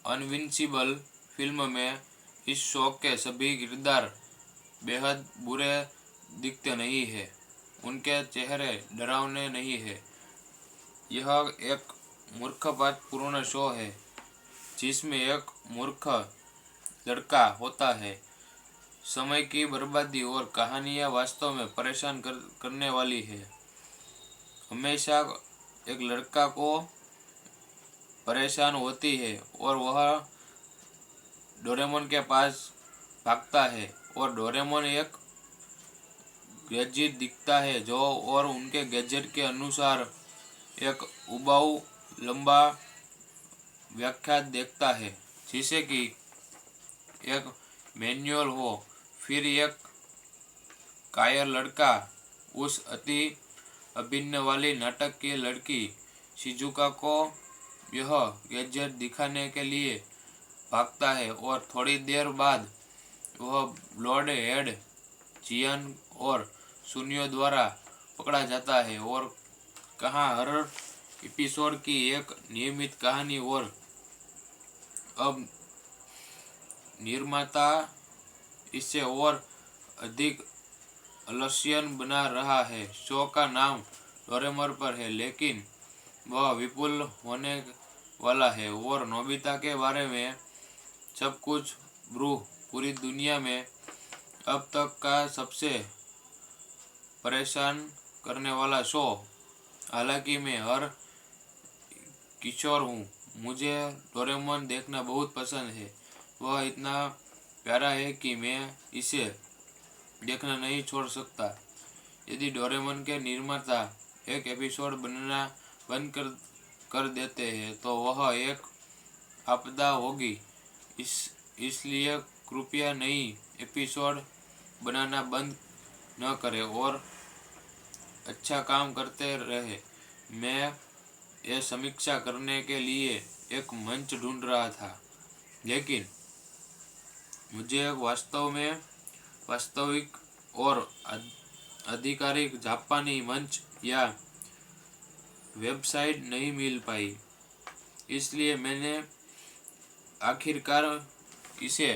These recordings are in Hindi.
अनविंसिबल फिल्म में इस शो के सभी किरदार बेहद बुरे दिखते नहीं है। उनके चेहरे डरावने नहीं है। यह एक मूर्खतापूर्ण शो है जिसमें एक मूर्ख लड़का होता है। समय की बर्बादी और कहानियाँ वास्तव में परेशान करने वाली है। हमेशा एक लड़का को परेशान होती है और वह डोरेमोन के पास भागता है और डोरेमोन एक गैजेट दिखता है जो और उनके गैजेट के अनुसार एक उबाऊ लंबा व्याख्या देखता है जिसे कि एक मैनुअल हो। फिर एक कायर लड़का उस अति अभिन्न वाली नाटक की लड़की शिजुका को यह गैजेट दिखाने के लिए भागता है और थोड़ी देर बाद वह ब्लड हेड जियान और सुनियो द्वारा पकड़ा जाता है और कहाँ हर एपिसोड की एक नियमित कहानी और अब निर्माता इसे और अधिक आलस्यन बना रहा है। शो का नाम डोरेमोन पर है लेकिन वह विपुल होने वाला है और नोबिता के बारे में सब कुछ पूरी दुनिया में अब तक का सबसे परेशान करने वाला शो। हालांकि मैं हर किशोर हूँ, मुझे डोरेमोन देखना बहुत पसंद है। वह इतना प्यारा है कि मैं इसे देखना नहीं छोड़ सकता। यदि डोरेमोन के निर्माता एक एपिसोड बनना बंद कर देते हैं तो वह एक आपदा होगी। इसलिए कृपया नई एपिसोड बनाना बंद न करें और अच्छा काम करते रहे। मैं यह समीक्षा करने के लिए एक मंच ढूंढ रहा था लेकिन मुझे वास्तविक और आधिकारिक जापानी मंच या वेबसाइट नहीं मिल पाई, इसलिए मैंने आखिरकार इसे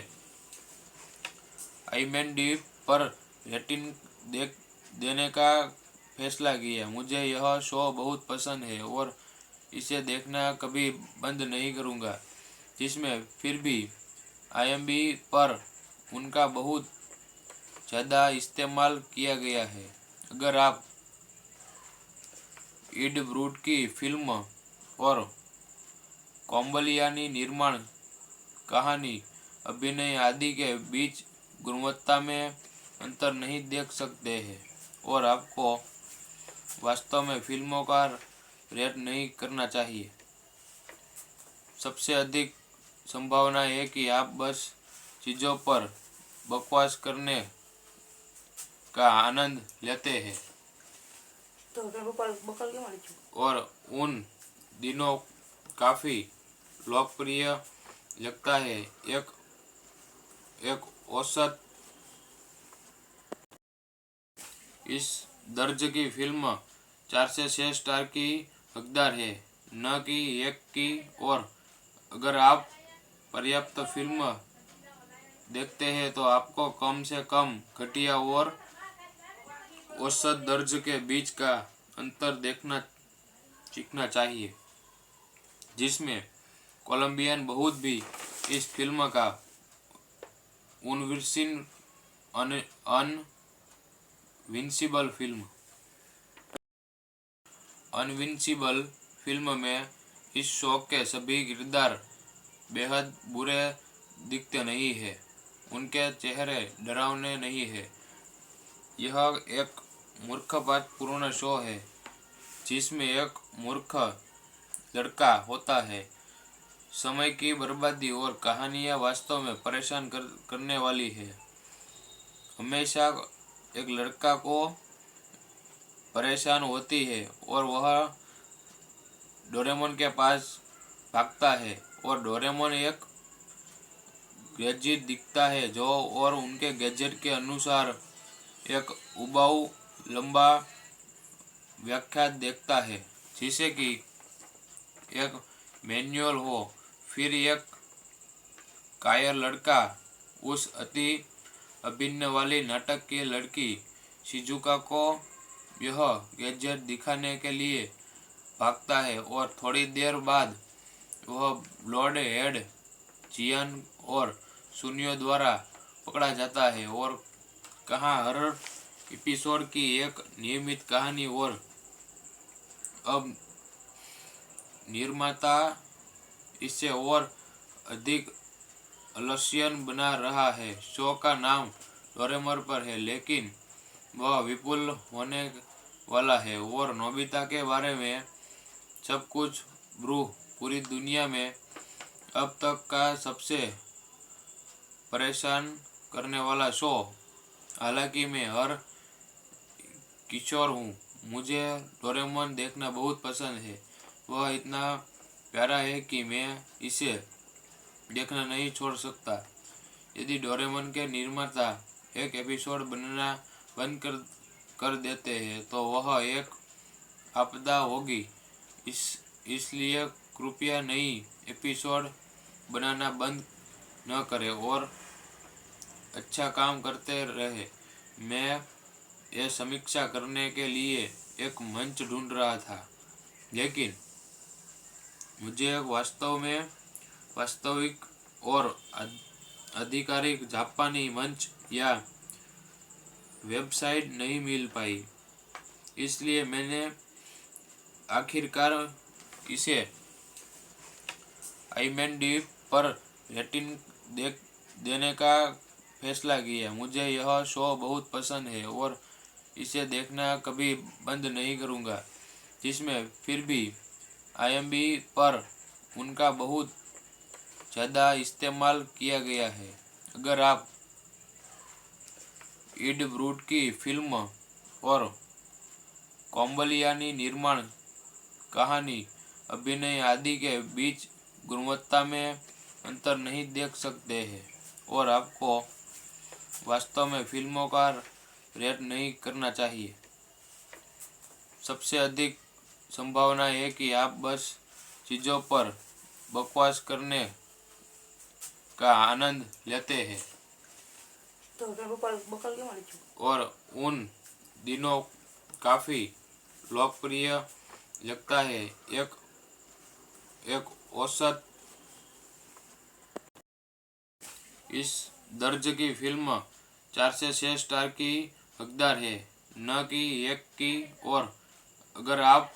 IMDb पर रेटिंग देने का फैसला किया। मुझे यह शो बहुत पसंद है और इसे देखना कभी बंद नहीं करूँगा। जिसमें फिर भी IMDb पर उनका बहुत ज़्यादा इस्तेमाल किया गया है। अगर आप इड ब्रूड की फिल्म और कोम्बलियानी निर्माण, कहानी, अभिनय आदि के बीच गुणवत्ता में अंतर नहीं देख सकते हैं और आपको वास्तव में फिल्मों का रेट नहीं करना चाहिए, सबसे अधिक संभावना है कि आप बस चीज़ों पर बकवास करने का आनंद लेते हैं। और उन दिनों काफ़ी लोकप्रिय लगता है। एक औसत इस दर्ज की फिल्म 4 से 6 स्टार की हकदार है, न कि 1 की। और अगर आप पर्याप्त फिल्म देखते हैं तो आपको कम से कम घटिया और औसत दर्ज के बीच का अंतर देखना सीखना चाहिए, जिसमें कोलंबियन बहुत भी इस फिल्म का अनविंसिबल फिल्म में इस शो के सभी किरदार बेहद बुरे दिखते नहीं है। उनके चेहरे डरावने नहीं है। यह एक मूर्खतापूर्ण शो है जिसमें एक मूर्ख लड़का होता है। समय की बर्बादी और कहानियाँ वास्तव में परेशान करने वाली है। हमेशा एक लड़का को परेशान होती है और वह डोरेमोन के पास भागता है और डोरेमोन एक गैजेट दिखता है जो और उनके गैजेट के अनुसार एक उबाऊ लंबा व्याख्या देखता है जिसे कि एक मैनुअल हो। फिर एक कायर लड़का उस अति अभिनय वाली नाटक की लड़की शिजुका को यह गैजेट दिखाने के लिए भागता है और थोड़ी देर बाद वह ब्लड हेड जियान और सुनियो द्वारा पकड़ा जाता है। और कहाँ हर एपिसोड की एक नियमित कहानी और अब निर्माता इसे और अधिक आलस्यन बना रहा है। शो का नाम डोरेमोन पर है, लेकिन वह विपुल होने वाला है और नोबिता के बारे में सब कुछ ब्रू पूरी दुनिया में अब तक का सबसे परेशान करने वाला शो। हालांकि मैं हर किशोर हूँ, मुझे डोरेमोन देखना बहुत पसंद है। वह इतना प्यारा है कि मैं इसे देखना नहीं छोड़ सकता। यदि डोरेमोन के निर्माता एक एपिसोड बनाना बंद कर देते हैं तो वह एक आपदा होगी। इसलिए कृपया नई एपिसोड बनाना बंद न करें और अच्छा काम करते रहे। मैं यह समीक्षा करने के लिए एक मंच ढूंढ रहा था, लेकिन मुझे वास्तविक और आधिकारिक जापानी मंच या वेबसाइट नहीं मिल पाई, इसलिए मैंने आखिरकार इसे IMDb पर रेटिंग देने का फैसला किया। मुझे यह शो बहुत पसंद है और इसे देखना कभी बंद नहीं करूँगा। जिसमें फिर भी IMDb पर उनका बहुत ज़्यादा इस्तेमाल किया गया है। अगर आप इड ब्रूड की फिल्म और कोम्बलियानी निर्माण, कहानी, अभिनय आदि के बीच गुणवत्ता में अंतर नहीं देख सकते हैं और आपको वास्तव में फिल्मों का रेट नहीं करना चाहिए, सबसे अधिक संभावना है कि आप बस चीज़ों पर बकवास करने का आनंद लेते हैं। और उन दिनों काफ़ी लोकप्रिय लगता है। एक औसत इस दर्ज की फिल्म 4 से 6 स्टार की हकदार है, न कि 1 की। और अगर आप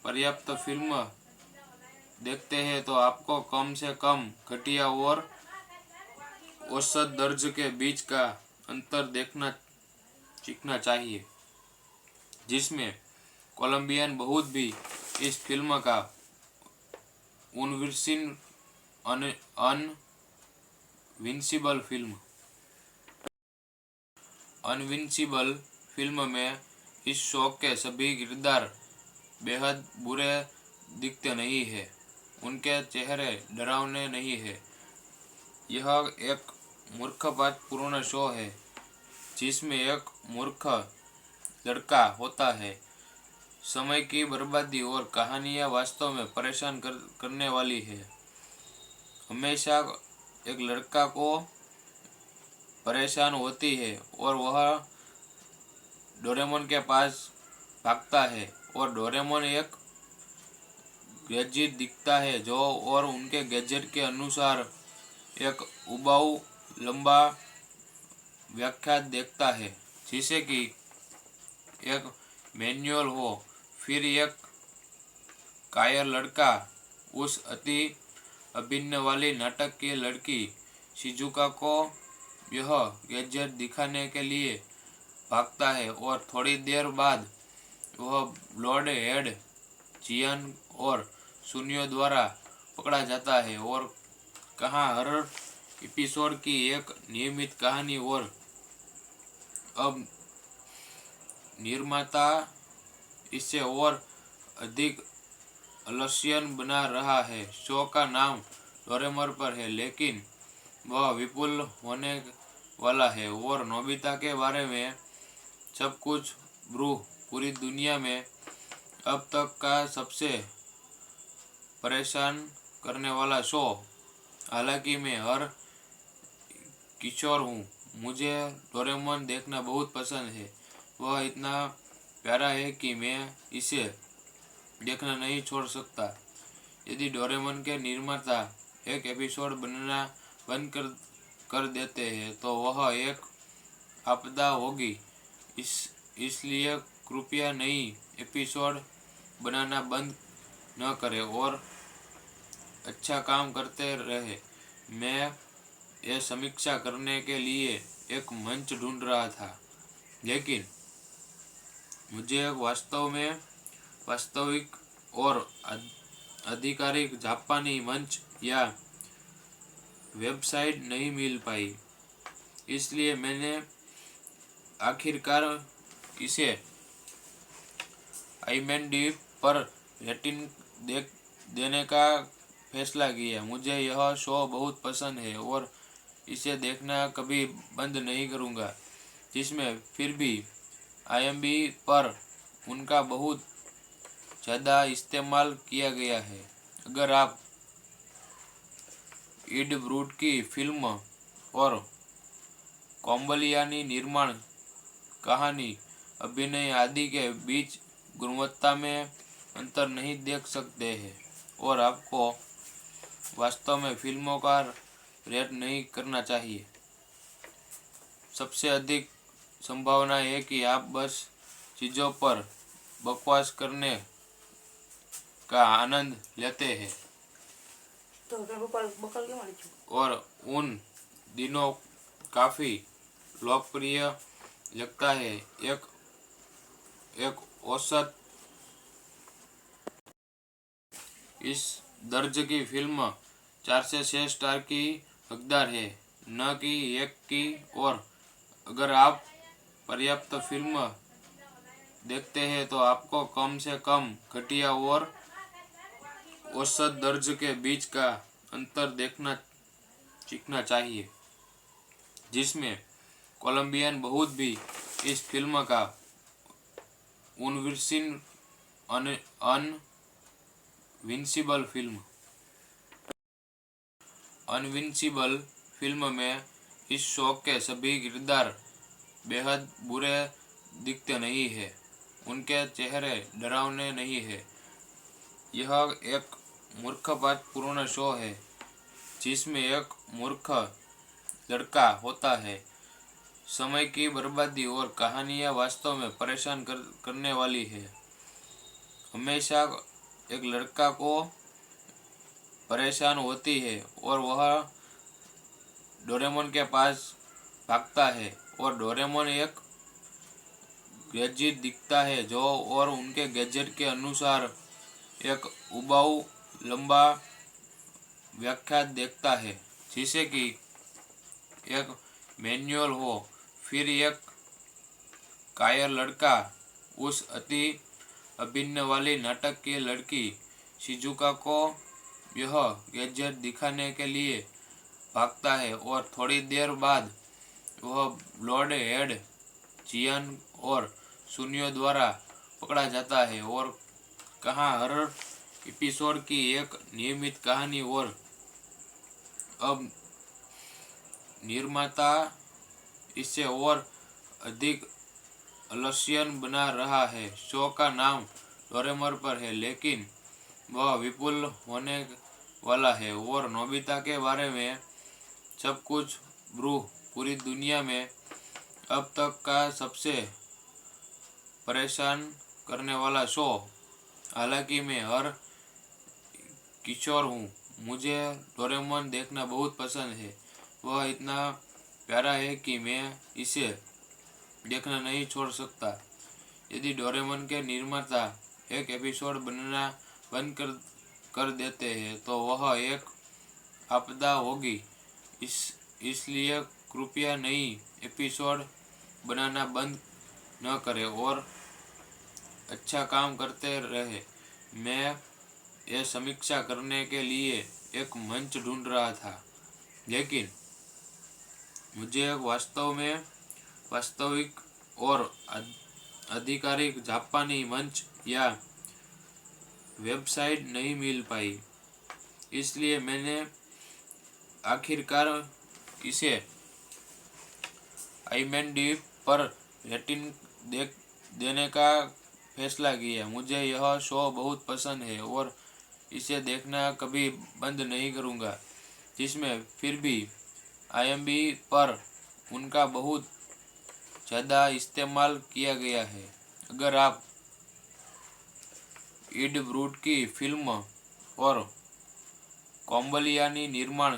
पर्याप्त फिल्म देखते हैं तो आपको कम से कम घटिया और औसत दर्ज के बीच का अंतर देखना सीखना चाहिए, जिसमें कोलंबियन बहुत भी इस फिल्म का अनविंसिबल फिल्म में इस शो के सभी किरदार बेहद बुरे दिखते नहीं है। उनके चेहरे डरावने नहीं है। यह एक मूर्खतापूर्ण शो है जिसमें एक मूर्ख लड़का होता है। समय की बर्बादी और कहानियाँ वास्तव में परेशान करने वाली है। हमेशा एक लड़का को परेशान होती है और वह डोरेमोन के पास भागता है और डोरेमोन एक गैजेट दिखता है जो और उनके गैजेट के अनुसार एक उबाऊ लंबा व्याख्या देखता है, जिसे कि एक मैनुअल हो। फिर एक कायर लड़का उस अति अभिनय वाली नाटक की लड़की शिजुका को यह गैजेट दिखाने के लिए भागता है और थोड़ी देर बाद वह ब्लड हेड जियान और सुनियो द्वारा पकड़ा जाता है। और कहाँ हर एपिसोड की एक नियमित कहानी और अब निर्माता इसे और अधिक आलस्यन बना रहा है। शो का नाम डोरेमोन पर है, लेकिन वह विपुल होने वाला है और नोबिता के बारे में सब कुछ ब्रू पूरी दुनिया में अब तक का सबसे परेशान करने वाला शो। हालांकि मैं हर किशोर हूँ, मुझे डोरेमोन देखना बहुत पसंद है। वह इतना प्यारा है कि मैं इसे देखना नहीं छोड़ सकता। यदि डोरेमोन के निर्माता एक एपिसोड बनाना बंद कर देते हैं तो वह एक आपदा होगी। इसलिए कृपया नई एपिसोड बनाना बंद न करें और अच्छा काम करते रहे। मैं यह समीक्षा करने के लिए एक मंच ढूंढ रहा था, लेकिन मुझे वास्तविक और आधिकारिक जापानी मंच या वेबसाइट नहीं मिल पाई। इसलिए मैंने आखिरकार इसे IMDb पर रेटिंग देने का फैसला किया। मुझे यह शो बहुत पसंद है और इसे देखना कभी बंद नहीं करूँगा। जिसमें फिर भी IMDb पर उनका बहुत ज़्यादा इस्तेमाल किया गया है। अगर आप इड ब्रूड की फिल्म और कोम्बलियानी निर्माण, कहानी, अभिनय आदि के बीच गुणवत्ता में अंतर नहीं देख सकते हैं और आपको वास्तव में फिल्मों का रेट नहीं करना चाहिए, सबसे अधिक संभावना है कि आप बस चीज़ों पर बकवास करने का आनंद लेते हैं। और उन दिनों काफ़ी लोकप्रिय लगता है। एक औसत इस दर्ज की फिल्म 4 से 6 स्टार की हकदार है, न कि 1 की। और अगर आप पर्याप्त फिल्म देखते हैं तो आपको कम से कम घटिया और औसत दर्ज के बीच का अंतर देखना सीखना चाहिए, जिसमें कोलंबियन बहुत भी इस फिल्म का अनविंसिबल फिल्म में इस शो के सभी किरदार बेहद बुरे दिखते नहीं हैं। उनके चेहरे डरावने नहीं हैं। यह एक मूर्खतापूर्ण शो है जिसमें एक मूर्ख लड़का होता है। समय की बर्बादी और कहानियाँ वास्तव में परेशान करने वाली है। हमेशा एक लड़का को परेशान होती है और वह डोरेमोन के पास भागता है और डोरेमोन एक गैजेट दिखता है जो और उनके गैजेट के अनुसार एक उबाऊ लंबा व्याख्या देखता है, जिसे कि एक मैनुअल हो। फिर एक कायर लड़का उस अति अभिनय वाली नाटक की लड़की शिजुका को यह गैजेट दिखाने के लिए भागता है और थोड़ी देर बाद वह ब्लड हेड जियान और सुनियो द्वारा पकड़ा जाता है। और कहाँ हर एपिसोड की एक नियमित कहानी और अब निर्माता इसे और अधिक आलस्यन बना रहा है। शो का नाम डोरेमोन पर है, लेकिन वह विपुल होने वाला है और नोबिता के बारे में सब कुछ पूरी दुनिया में अब तक का सबसे परेशान करने वाला शो। हालांकि मैं हर किशोर हूँ, मुझे डोरेमोन देखना बहुत पसंद है। वह इतना प्यारा है कि मैं इसे देखना नहीं छोड़ सकता। यदि डोरेमोन के निर्माता एक एपिसोड बनाना बंद कर देते हैं तो वह एक आपदा होगी। इसलिए कृपया नई एपिसोड बनाना बंद न करें और अच्छा काम करते रहे। मैं यह समीक्षा करने के लिए एक मंच ढूंढ रहा था, लेकिन मुझे वास्तविक और आधिकारिक जापानी मंच या वेबसाइट नहीं मिल पाई। इसलिए मैंने आखिरकार इसे IMDb पर रेटिंग देने का फैसला किया। मुझे यह शो बहुत पसंद है और इसे देखना कभी बंद नहीं करूँगा। जिसमें फिर भी IMDb पर उनका बहुत ज़्यादा इस्तेमाल किया गया है। अगर आप एड ब्रूड की फिल्म और कोम्बलियानी निर्माण,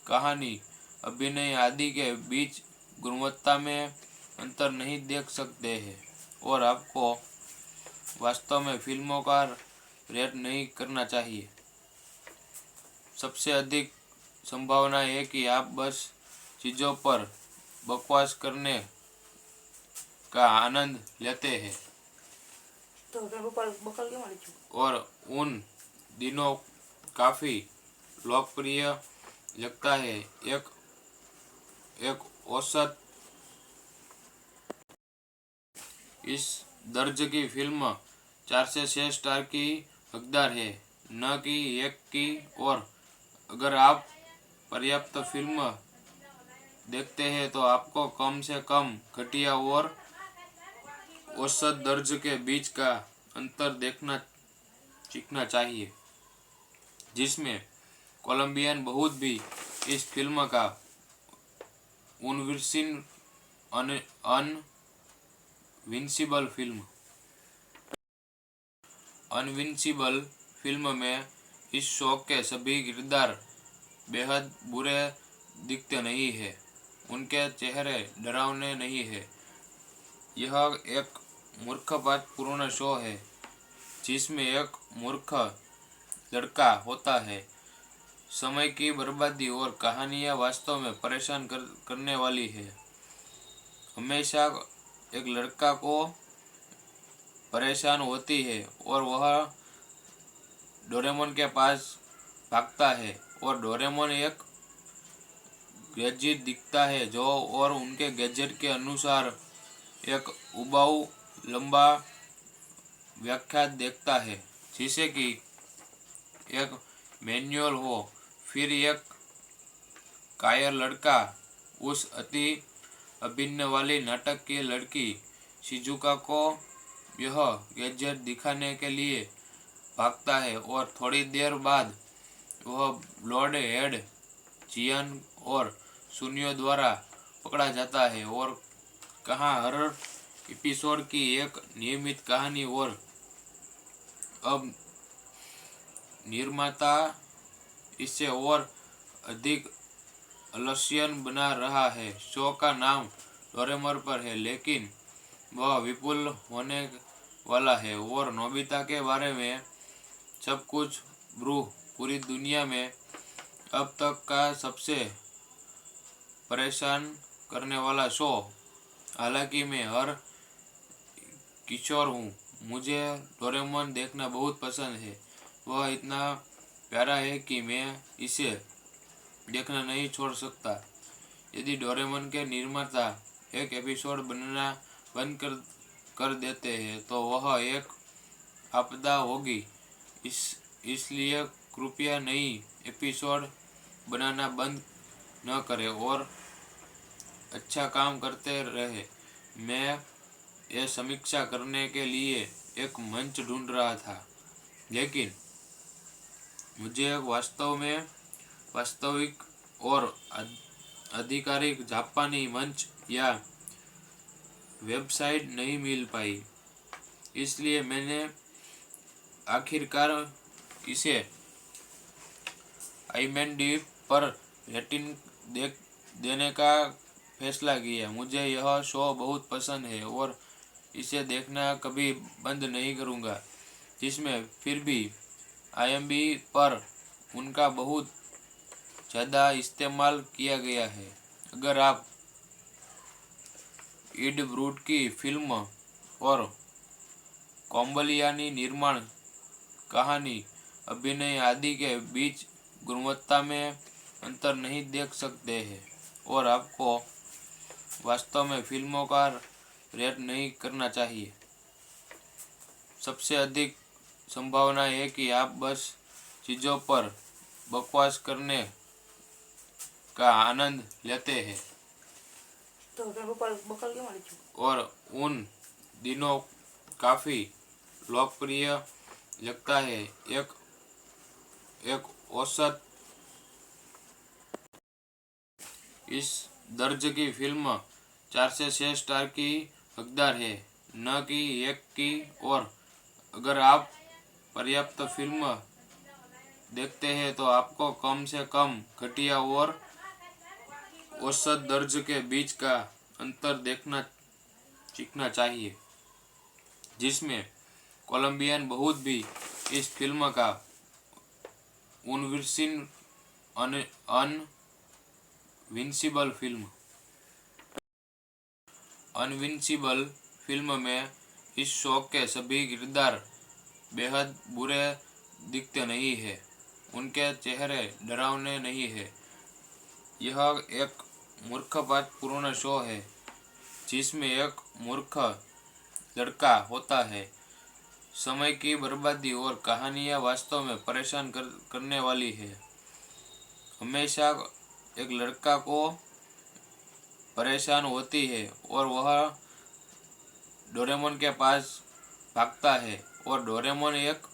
कहानी, अभिनय आदि के बीच गुणवत्ता में अंतर नहीं देख सकते हैं और आपको वास्तव में फिल्मों का रेट नहीं करना चाहिए, सबसे अधिक संभावना है कि आप बस चीज़ों पर बकवास करने का आनंद लेते हैं और उन दिनों काफ़ी लोकप्रिय लगता है। एक औसत इस दर्ज की फिल्म 4 से 6 स्टार की हकदार है, न कि 1 की। और अगर आप पर्याप्त फिल्म देखते हैं तो आपको कम से कम घटिया और औसत दर्ज के बीच का अंतर देखना सीखना चाहिए, जिसमें कोलंबियन बहुत भी इस फिल्म का अनविंसिबल फिल्म में इस शो के सभी किरदार बेहद बुरे दिखते नहीं है, उनके चेहरे डरावने नहीं है। यह एक मूर्खतापूर्ण शो है जिसमें एक मूर्ख लड़का होता है। समय की बर्बादी और कहानियाँ वास्तव में परेशान करने वाली है। हमेशा एक लड़का को परेशान होती है और वह डोरेमोन के पास भागता है और डोरेमोन एक गैजेट दिखता है जो और उनके गैजेट के अनुसार एक उबाऊ लंबा व्याख्या देखता है जिसे कि एक मैनुअल हो। फिर एक कायर लड़का उस अति अभिनय वाली नाटक की लड़की शिजुका को यह गैजेट दिखाने के लिए भागता है और थोड़ी देर बाद वह ब्लड हेड जियान और सुनियो द्वारा पकड़ा जाता है और कहाँ हर एपिसोड की एक नियमित कहानी। और अब निर्माता इसे और अधिक आलस्यन बना रहा है। शो का नाम डोरेमोन पर है लेकिन वह विपुल होने वाला है और नोबिता के बारे में सब कुछ ब्रू पूरी दुनिया में अब तक का सबसे परेशान करने वाला शो। हालांकि मैं हर किशोर हूँ, मुझे डोरेमोन देखना बहुत पसंद है। वह इतना प्यारा है कि मैं इसे देखना नहीं छोड़ सकता। यदि डोरेमोन के निर्माता एक एपिसोड बनाना बंद कर देते हैं तो वह एक आपदा होगी। इसलिए कृपया नई एपिसोड बनाना बंद न करें और अच्छा काम करते रहे। मैं यह समीक्षा करने के लिए एक मंच ढूंढ रहा था लेकिन मुझे वास्तविक और आधिकारिक जापानी मंच या वेबसाइट नहीं मिल पाई, इसलिए मैंने आखिरकार इसे IMDb पर रेटिंग देने का फैसला किया। मुझे यह शो बहुत पसंद है और इसे देखना कभी बंद नहीं करूँगा। जिसमें फिर भी IMDb पर उनका बहुत ज़्यादा इस्तेमाल किया गया है। अगर आप एड ब्रूड की फिल्म और कोम्बलियानी निर्माण, कहानी, अभिनय आदि के बीच गुणवत्ता में अंतर नहीं देख सकते हैं और आपको वास्तव में फिल्मों का रेट नहीं करना चाहिए, सबसे अधिक संभावना है कि आप बस चीज़ों पर बकवास करने का आनंद लेते हैं और उन दिनों काफी लोकप्रिय लगता है। एक एक औसत इस दर्ज की फिल्म 4 से 6 स्टार की हकदार है, न कि 1 की। और अगर आप पर्याप्त फिल्म देखते हैं तो आपको कम से कम घटिया और औसत दर्ज के बीच का अंतर देखना सीखना चाहिए, जिसमें कोलंबियन बहुत भी इस फिल्म का अनविंसिबल फिल्म अनविंसिबल फिल्म में इस शो के सभी किरदार बेहद बुरे दिखते नहीं है। उनके चेहरे डरावने नहीं है। यह एक मूर्खतापूर्ण शो है जिसमें एक मूर्ख लड़का होता है। समय की बर्बादी और कहानियाँ वास्तव में परेशान करने वाली है। हमेशा एक लड़का को परेशान होती है और वह डोरेमोन के पास भागता है और डोरेमोन एक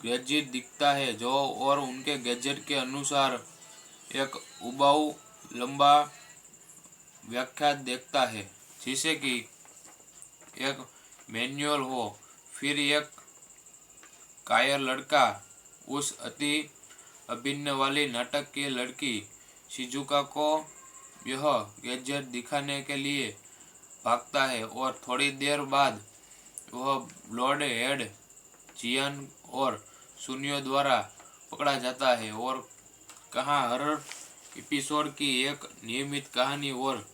गैजेट दिखता है जो और उनके गैजेट के अनुसार एक उबाऊ लंबा व्याख्या देखता है जिसे कि एक मैनुअल हो। फिर एक कायर लड़का उस अति अभिन्न वाली नाटक की लड़की शिजुका को यह गैजेट दिखाने के लिए भागता है और थोड़ी देर बाद वह ब्लड हेड जियान और सुनियो द्वारा पकड़ा जाता है। और कहाँ हर एपिसोड की एक नियमित कहानी और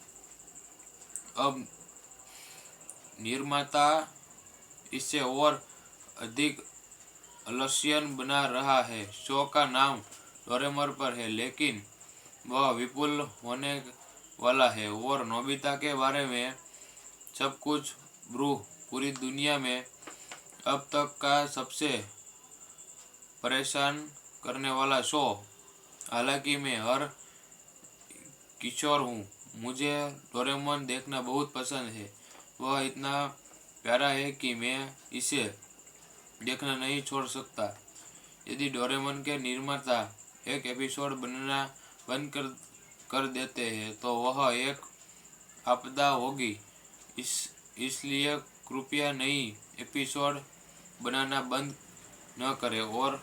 अब निर्माता इसे और अधिक आलस्यन बना रहा है। शो का नाम डोरेमोन पर है लेकिन वह विपुल होने वाला है और नोबिता के बारे में सब कुछ ब्रूह पूरी दुनिया में अब तक का सबसे परेशान करने वाला शो। हालांकि मैं हर किशोर हूँ, मुझे डोरेमोन देखना बहुत पसंद है। वह इतना प्यारा है कि मैं इसे देखना नहीं छोड़ सकता। यदि डोरेमोन के निर्माता एक एपिसोड बनाना बंद कर देते हैं तो वह एक आपदा होगी। इसलिए कृपया नई एपिसोड बनाना बंद न करें और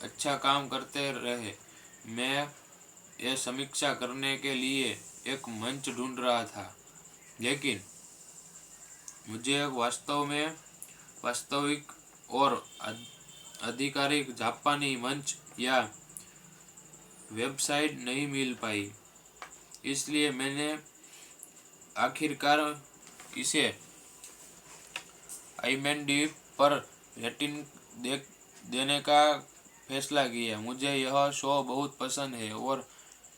अच्छा काम करते रहे। मैं यह समीक्षा करने के लिए एक मंच ढूंढ रहा था लेकिन मुझे एक वास्तविक और आधिकारिक जापानी मंच या वेबसाइट नहीं मिल पाई, इसलिए मैंने आखिरकार इसे IMDb पर रेटिंग देने का फैसला किया। मुझे यह शो बहुत पसंद है और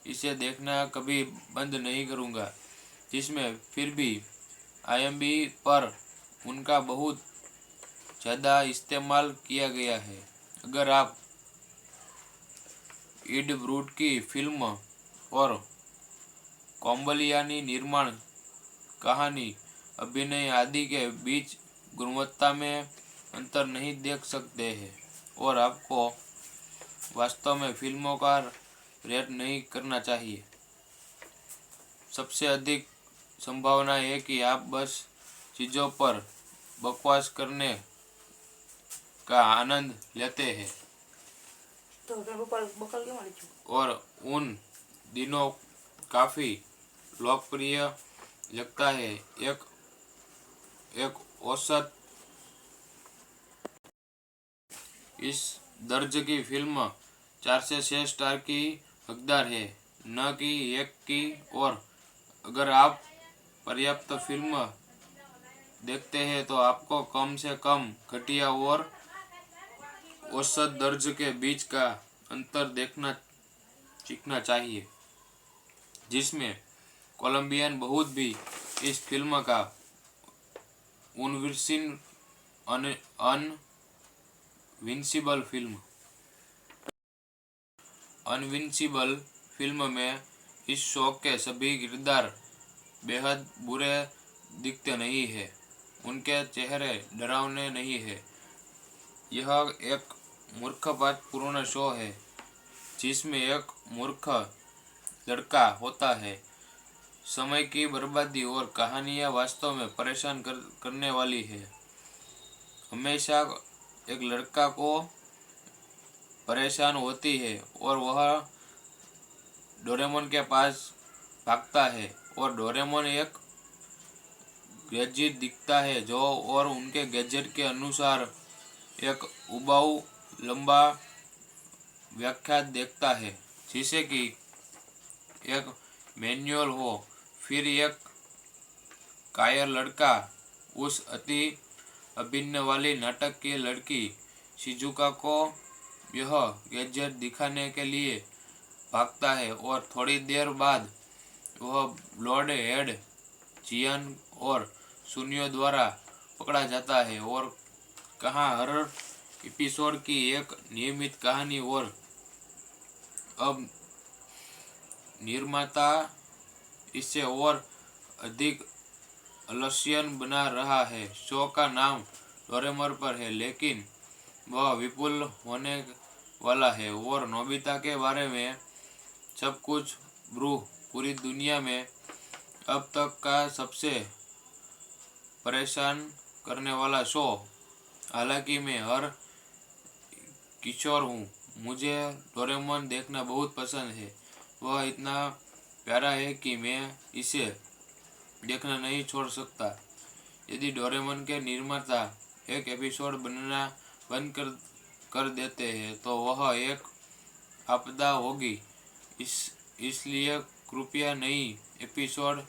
इसे देखना कभी बंद नहीं करूँगा। जिसमें फिर भी IMDb पर उनका बहुत ज़्यादा इस्तेमाल किया गया है। अगर आप इड ब्रूड की फिल्म और कोम्बलियानी निर्माण, कहानी, अभिनय आदि के बीच गुणवत्ता में अंतर नहीं देख सकते हैं और आपको वास्तव में फिल्मों का रेट नहीं करना चाहिए, सबसे अधिक संभावना है कि आप बस चीज़ों पर बकवास करने का आनंद लेते हैं। और उन दिनों काफी लोकप्रिय लगता है। एक औसत इस दर्ज की फिल्म 4 से 6 स्टार की हकदार है, न कि 1 की। और अगर आप पर्याप्त फिल्म देखते हैं तो आपको कम से कम घटिया और औसत दर्ज के बीच का अंतर देखना सीखना चाहिए, जिसमें कोलंबियन बहुत भी इस फिल्म का अनविंसिबल फिल्म में इस शो के सभी किरदार बेहद बुरे दिखते नहीं है। उनके चेहरे डरावने नहीं है। यह एक मूर्खतापूर्ण शो है जिसमें एक मूर्ख लड़का होता है। समय की बर्बादी और कहानियाँ वास्तव में परेशान करने वाली है। हमेशा एक लड़का को परेशान होती है और वह डोरेमोन के पास भागता है और डोरेमोन एक गैजेट दिखता है जो और उनके गैजेट के अनुसार एक उबाऊ लंबा व्याख्या देखता है जिसे कि एक मैनुअल हो। फिर एक कायर लड़का उस अति अभिन्न वाली नाटक की लड़की शिजुका को यह गैजेट दिखाने के लिए भागता है और थोड़ी देर बाद वह ब्लड हेड जियान और सुनियो द्वारा पकड़ा जाता है और कहाँ हर एपिसोड की एक नियमित कहानी और अब निर्माता इसे और अधिक आलस्यन बना रहा है। शो का नाम डोरेमोन पर है लेकिन वह विपुल होने वाला है और नोबिता के बारे में सब कुछ ब्रू पूरी दुनिया में अब तक का सबसे परेशान करने वाला शो। हालांकि मैं हर किशोर हूँ, मुझे डोरेमोन देखना बहुत पसंद है। वह इतना प्यारा है कि मैं इसे देखना नहीं छोड़ सकता। यदि डोरेमोन के निर्माता एक एपिसोड बनाना बंद कर देते हैं तो वह एक आपदा होगी। इसलिए कृपया नई एपिसोड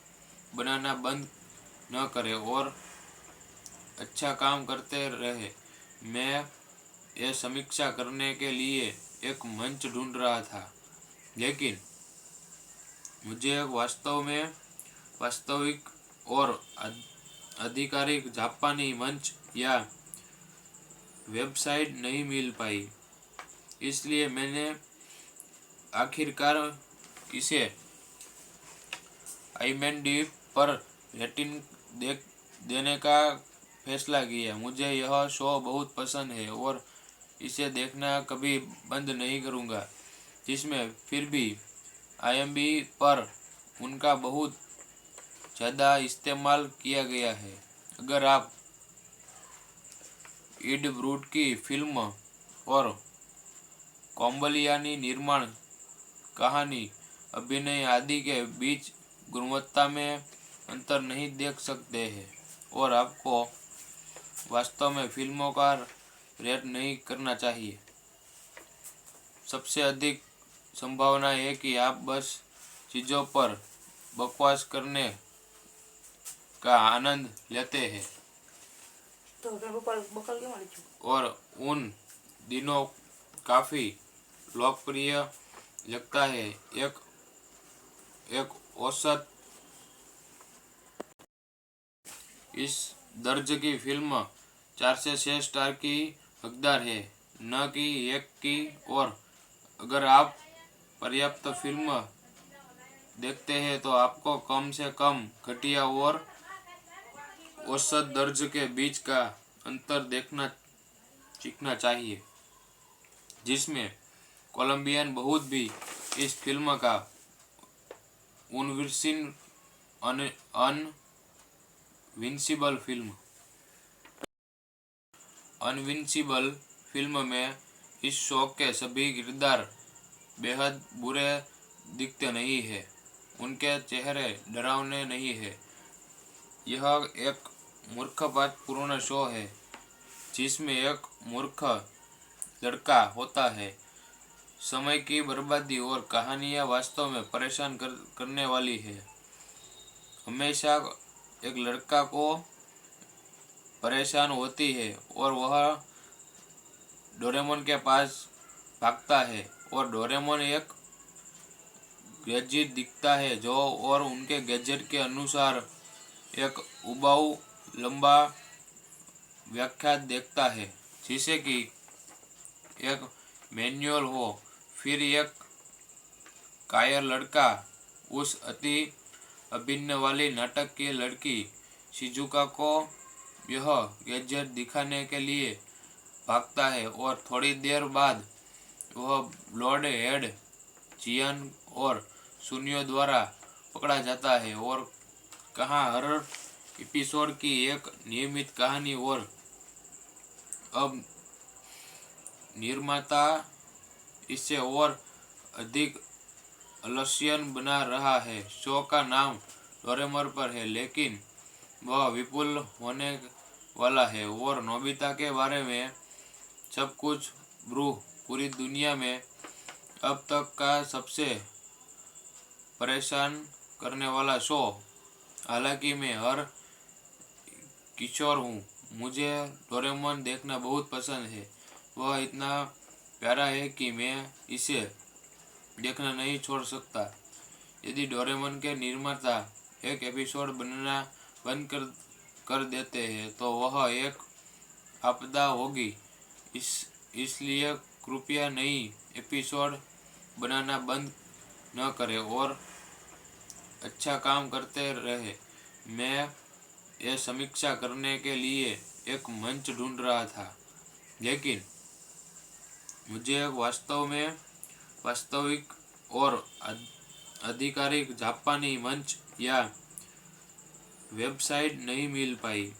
बनाना बंद न करें और अच्छा काम करते रहे। मैं यह समीक्षा करने के लिए एक मंच ढूंढ रहा था लेकिन मुझे वास्तविक और आधिकारिक जापानी मंच या वेबसाइट नहीं मिल पाई। इसलिए मैंने आखिरकार इसे IMDb पर रेटिंग देने का फैसला किया। मुझे यह शो बहुत पसंद है और इसे देखना कभी बंद नहीं करूँगा। जिसमें फिर भी IMDb पर उनका बहुत ज़्यादा इस्तेमाल किया गया है। अगर आप इड ब्रूड की फिल्म और कोम्बलियानी निर्माण कहानी अभिनय आदि के बीच गुणवत्ता में अंतर नहीं देख सकते हैं और आपको वास्तव में फिल्मों का रेट नहीं करना चाहिए, सबसे अधिक संभावना है कि आप बस चीज़ों पर बकवास करने का आनंद लेते हैं। और उन दिनों काफ़ी लोकप्रिय लगता है। एक औसत इस दर्ज की फिल्म 4 से 6 स्टार की हकदार है, न कि 1 की। और अगर आप पर्याप्त फिल्म देखते हैं तो आपको कम से कम घटिया और औसत दर्ज के बीच का अंतर देखना सीखना चाहिए, जिसमें कोलंबियन बहुत भी इस फिल्म का अनविंसिबल फिल्म में इस शो के सभी किरदार बेहद बुरे दिखते नहीं है। उनके चेहरे डरावने नहीं है। यह एक मूर्खतापूर्ण शो है जिसमें एक मूर्ख लड़का होता है। समय की बर्बादी और कहानियाँ वास्तव में परेशान करने वाली है। हमेशा एक लड़का को परेशान होती है और वह डोरेमोन के पास भागता है और डोरेमोन एक गैजेट दिखता है जो और उनके गैजेट के अनुसार एक उबाऊ लंबा व्याख्या देखता है जिसे कि एक मैनुअल हो। फिर एक कायर लड़का उस अति अभिन्न वाली नाटक की लड़की शिजुका को यह गैजेट दिखाने के लिए भागता है और थोड़ी देर बाद वह ब्लड हेड जियान और सुनियो द्वारा पकड़ा जाता है और कहाँ हर एपिसोड की एक नियमित कहानी और अब निर्माता इसे और अधिक आलस्यन बना रहा है। शो का नाम डोरेमोन पर है लेकिन वह विपुल होने वाला है और नोबिता के बारे में सब कुछ ब्रू पूरी दुनिया में अब तक का सबसे परेशान करने वाला शो। हालांकि मैं हर किशोर हूँ, मुझे डोरेमोन देखना बहुत पसंद है। वह इतना प्यारा है कि मैं इसे देखना नहीं छोड़ सकता। यदि डोरेमोन के निर्माता एक एपिसोड बनाना बंद कर देते हैं तो वह एक आपदा होगी। इसलिए कृपया नई एपिसोड बनाना बंद न करें और अच्छा काम करते रहे। मैं यह समीक्षा करने के लिए एक मंच ढूंढ रहा था लेकिन मुझे वास्तविक और आधिकारिक जापानी मंच या वेबसाइट नहीं मिल पाई,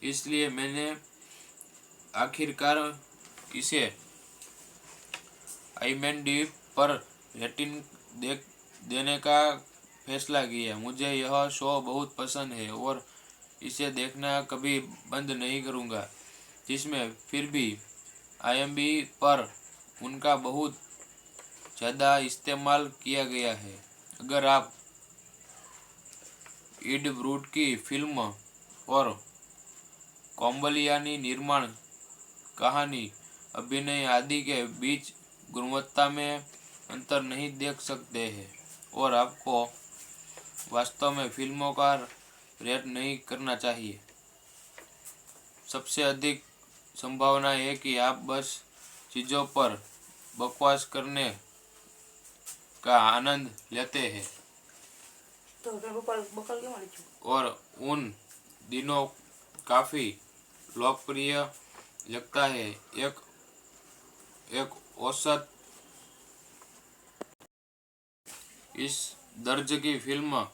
इसलिए मैंने आखिरकार इसे IMDb पर रेटिंग देने का फैसला किया। मुझे यह शो बहुत पसंद है और इसे देखना कभी बंद नहीं करूँगा। जिसमें फिर भी IMDb पर उनका बहुत ज़्यादा इस्तेमाल किया गया है। अगर आप इड ब्रूड की फिल्म और कोम्बलियानी निर्माण, कहानी, अभिनय आदि के बीच गुणवत्ता में अंतर नहीं देख सकते हैं और आपको वास्तव में फिल्मों का रेट नहीं करना चाहिए, सबसे अधिक संभावना है कि आप बस चीज़ों पर बकवास करने का आनंद लेते हैं। और उन दिनों काफ़ी लोकप्रिय लगता है। एक औसत इस दर्ज की फिल्म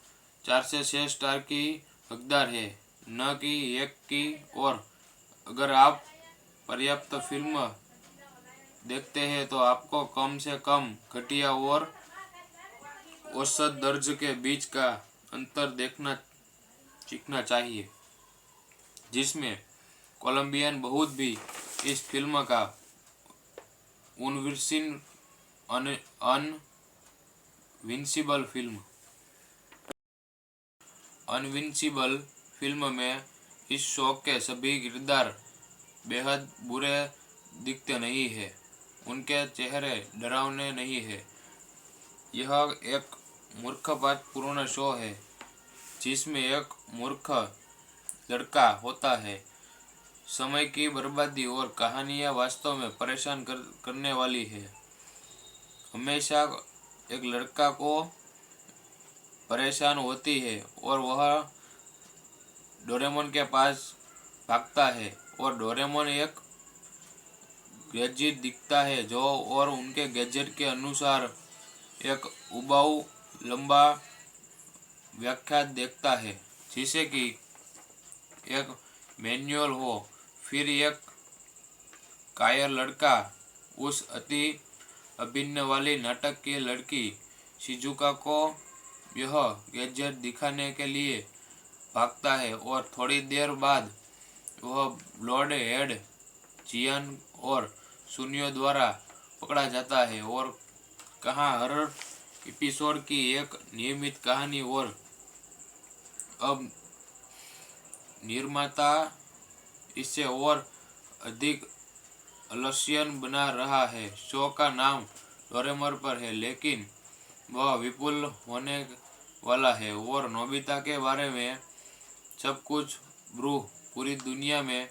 4 से 6 स्टार की हकदार है, न कि 1 की। और अगर आप पर्याप्त फिल्म देखते हैं तो आपको कम से कम घटिया और औसत दर्ज के बीच का अंतर देखना सीखना चाहिए, जिसमें कोलंबियन बहुत भी इस फिल्म का अनविंसिबल फिल्म में इस शो के सभी किरदार बेहद बुरे दिखते नहीं हैं। उनके चेहरे डरावने नहीं हैं। यह एक मूर्खतापूर्ण शो है जिसमें एक मूर्ख लड़का होता है। समय की बर्बादी और कहानियाँ वास्तव में परेशान करने वाली है। हमेशा एक लड़का को परेशान होती है और वह डोरेमोन के पास भागता है और डोरेमोन एक गैजेट दिखता है जो और उनके गैजेट के अनुसार एक उबाऊ लंबा व्याख्या देखता है, जिसे कि एक मैनुअल हो। फिर एक कायर लड़का उस अति अभिन्न वाली नाटक की लड़की शिजुका को यह गैजेट दिखाने के लिए भागता है और थोड़ी देर बाद वह ब्लड हेड जियान और सुनियो द्वारा पकड़ा जाता है और कहाँ हर एपिसोड की एक नियमित कहानी और अब निर्माता इसे और अधिक आलस्यन बना रहा है। शो का नाम डोरेमोन पर है लेकिन वह विपुल होने वाला है और नोबिता के बारे में सब कुछ ब्रू पूरी दुनिया में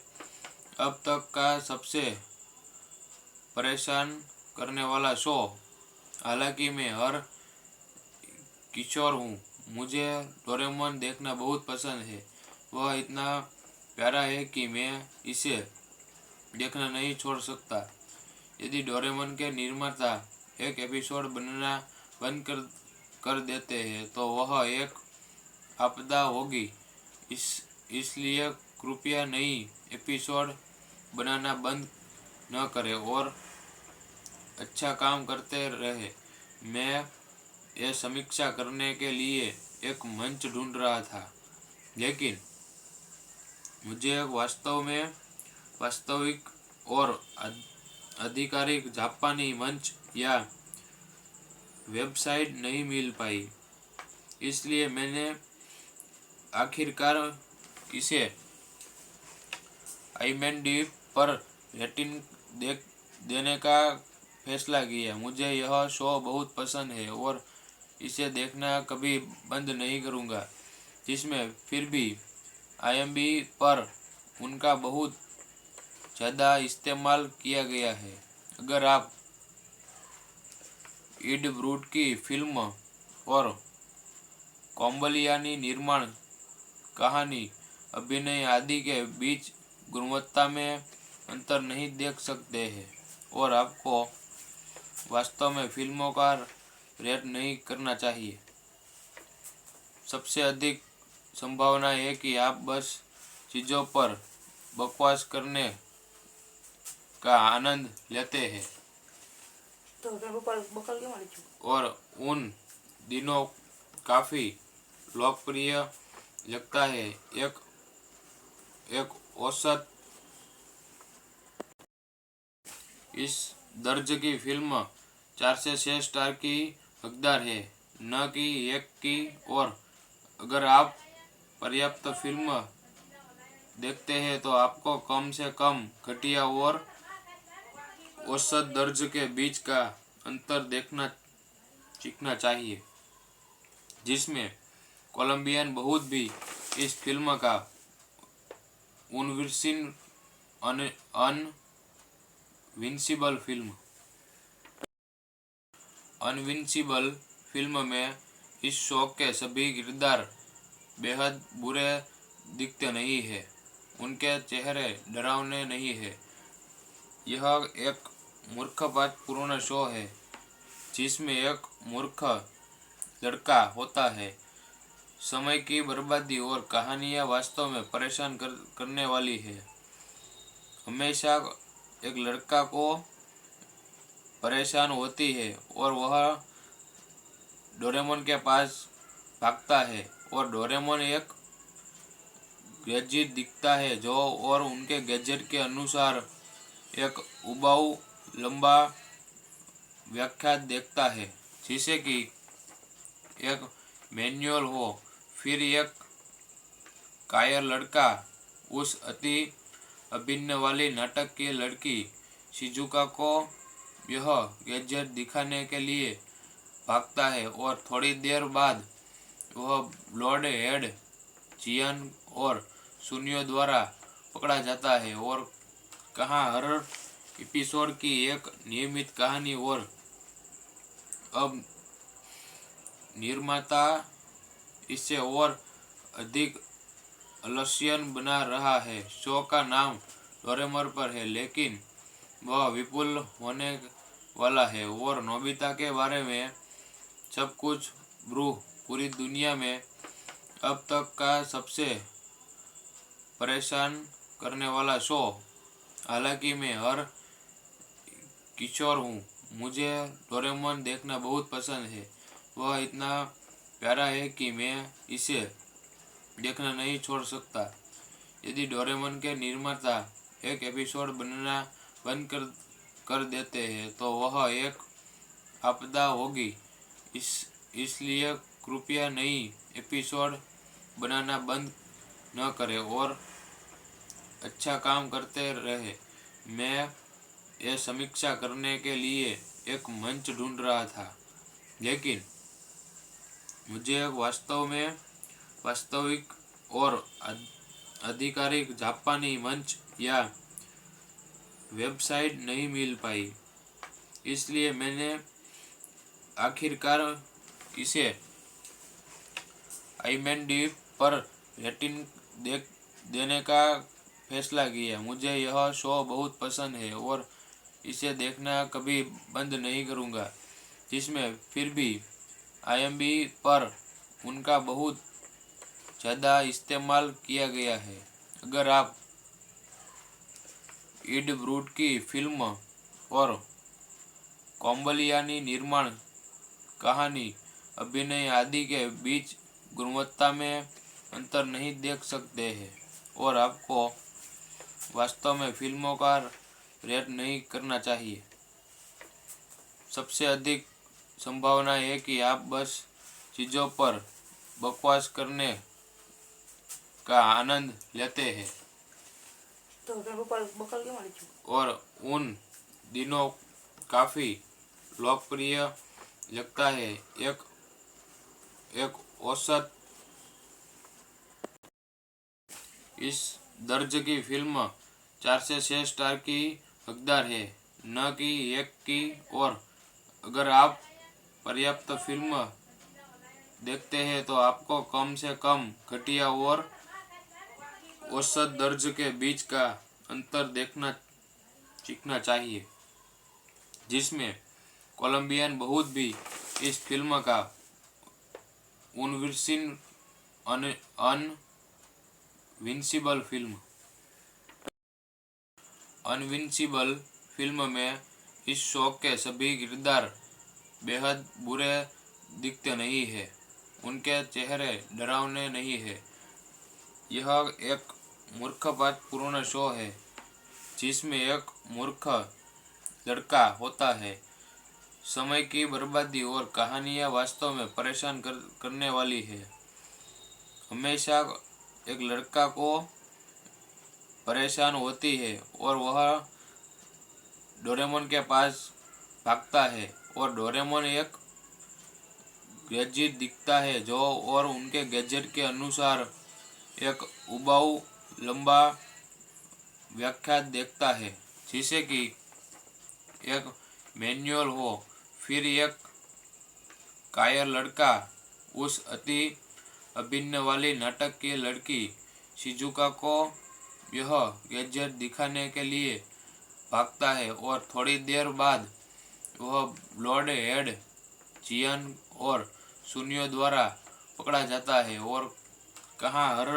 अब तक का सबसे परेशान करने वाला शो। हालांकि मैं हर किशोर हूँ। मुझे डोरेमोन देखना बहुत पसंद है। वह इतना प्यारा है कि मैं इसे देखना नहीं छोड़ सकता। यदि डोरेमोन के निर्माता एक एपिसोड बनाना बंद कर देते हैं तो वह एक आपदा होगी। इसलिए कृपया नई एपिसोड बनाना बंद न करें और अच्छा काम करते रहे। मैं यह समीक्षा करने के लिए एक मंच ढूंढ रहा था, लेकिन मुझे वास्तविक और आधिकारिक जापानी मंच या वेबसाइट नहीं मिल पाई। इसलिए मैंने आखिरकार इसे IMDb पर रेटिंग देने का फैसला किया। मुझे यह शो बहुत पसंद है और इसे देखना कभी बंद नहीं करूँगा। जिसमें फिर भी IMDb पर उनका बहुत ज़्यादा इस्तेमाल किया गया है। अगर आप इड ब्रूड की फिल्म और कोम्बलियानी निर्माण, कहानी, अभिनय आदि के बीच गुणवत्ता में अंतर नहीं देख सकते हैं और आपको वास्तव में फिल्मों का रेट नहीं करना चाहिए, सबसे अधिक संभावना है कि आप बस चीज़ों पर बकवास करने का आनंद लेते हैं। और उन दिनों काफ़ी लोकप्रिय लगता है। एक औसत इस दर्ज की फिल्म 4 से 6 स्टार की हकदार है, न कि 1 की। और अगर आप पर्याप्त फिल्म देखते हैं तो आपको कम से कम घटिया और औसत दर्ज के बीच का अंतर देखना सीखना चाहिए, जिसमें कोलंबियन बहुत भी इस फिल्म का अनविंसिबल फिल्म में इस शो के सभी किरदार बेहद बुरे दिखते नहीं है। उनके चेहरे डरावने नहीं है। यह एक मूर्खतापूर्ण शो है जिसमें एक मूर्ख लड़का होता है। समय की बर्बादी और कहानियाँ वास्तव में परेशान करने वाली है। हमेशा एक लड़का को परेशान होती है और वह डोरेमोन के पास भागता है और डोरेमोन एक गैजेट दिखता है जो और उनके गैजेट के अनुसार एक उबाऊ लंबा व्याख्या देखता है, जिसे कि एक मैनुअल हो। फिर एक कायर लड़का उस अति अभिनय वाली नाटक की लड़की शिजुका को यह गैजेट दिखाने के लिए भागता है और थोड़ी देर बाद वह ब्लड हेड जियान और सुनियो द्वारा पकड़ा जाता है। और कहाँ हर एपिसोड की एक नियमित कहानी और अब निर्माता इसे और अधिक आलस्यन बना रहा है। शो का नाम डोरेमोन पर है, लेकिन वह विपुल होने वाला है और नोबिता के बारे में सब कुछ पूरी दुनिया में अब तक का सबसे परेशान करने वाला शो। हालांकि मैं हर किशोर हूँ। मुझे डोरेमोन देखना बहुत पसंद है। वह इतना प्यारा है कि मैं इसे देखना नहीं छोड़ सकता। यदि डोरेमोन के निर्माता एक एपिसोड बनाना बंद कर देते हैं तो वह एक आपदा होगी। इसलिए कृपया नई एपिसोड बनाना बंद न करें और अच्छा काम करते रहे। मैं यह समीक्षा करने के लिए एक मंच ढूंढ रहा था, लेकिन मुझे वास्तविक और आधिकारिक जापानी मंच या वेबसाइट नहीं मिल पाई। इसलिए मैंने आखिरकार इसे IMDb पर रेटिंग देने का फैसला किया। मुझे यह शो बहुत पसंद है और इसे देखना कभी बंद नहीं करूँगा। जिसमें फिर भी IMDb पर उनका बहुत ज़्यादा इस्तेमाल किया गया है। अगर आप इड ब्रूड की फिल्म और कोम्बलियानी निर्माण, कहानी, अभिनय आदि के बीच गुणवत्ता में अंतर नहीं देख सकते हैं और आपको वास्तव में फिल्मों का रेट नहीं करना चाहिए, सबसे अधिक संभावना है कि आप बस चीज़ों पर बकवास करने का आनंद लेते हैं और उन दिनों काफ़ी लोकप्रिय लगता है। एक औसत इस दर्ज की फिल्म 4 से 6 स्टार की हकदार है, न कि 1 की। और अगर आप पर्याप्त फिल्म देखते हैं तो आपको कम से कम घटिया और औसत दर्ज के बीच का अंतर देखना सीखना चाहिए, जिसमें कोलंबियन बहुत भी इस फिल्म का अनविंसिबल फिल्म में इस शो के सभी किरदार बेहद बुरे दिखते नहीं है। उनके चेहरे डरावने नहीं है। यह एक मूर्खतापूर्ण शो है जिसमें एक मूर्ख लड़का होता है। समय की बर्बादी और कहानियाँ वास्तव में परेशान करने वाली है। हमेशा एक लड़का को परेशान होती है और वह डोरेमोन के पास भागता है और डोरेमोन एक गैजेट दिखता है जो और उनके गैजेट के अनुसार एक उबाऊ लंबा व्याख्या देखता है जिसे कि एक मैनुअल हो। फिर एक कायर लड़का उस अति अभिनय वाली नाटक की लड़की शिजुका को यह गैजेट दिखाने के लिए भागता है और थोड़ी देर बाद वह ब्लड हेड जियान और सुनियो द्वारा पकड़ा जाता है और कहाँ हर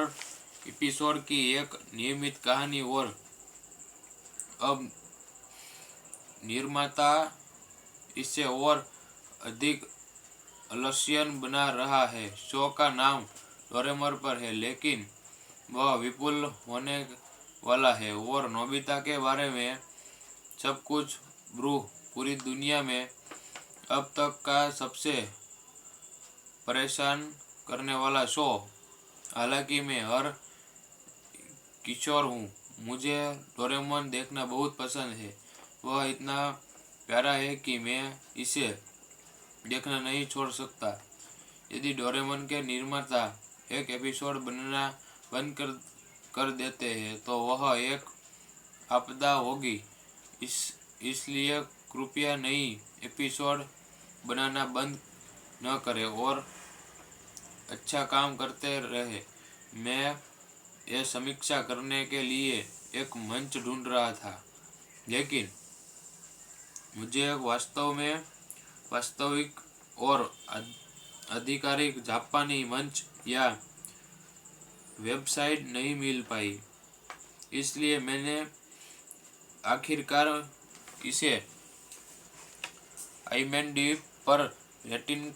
एपिसोड की एक नियमित कहानी। और अब निर्माता इसे और अधिक आलस्यन बना रहा है। शो का नाम डोरेमोन पर है लेकिन वह विपुल होने वाला है और नोबिता के बारे में सब कुछ पूरी दुनिया में अब तक का सबसे परेशान करने वाला शो। हालांकि मैं हर किशोर हूँ, मुझे डोरेमोन देखना बहुत पसंद है। वह इतना प्यारा है कि मैं इसे देखना नहीं छोड़ सकता। यदि डोरेमोन के निर्माता एक एपिसोड बनाना बंद कर देते हैं तो वह एक आपदा होगी। इसलिए कृपया नई एपिसोड बनाना बंद न करें और अच्छा काम करते रहे। मैं यह समीक्षा करने के लिए एक मंच ढूंढ रहा था लेकिन मुझे एक वास्तविक और आधिकारिक जापानी मंच या वेबसाइट नहीं मिल पाई, इसलिए मैंने आखिरकार इसे IMDb पर रेटिंग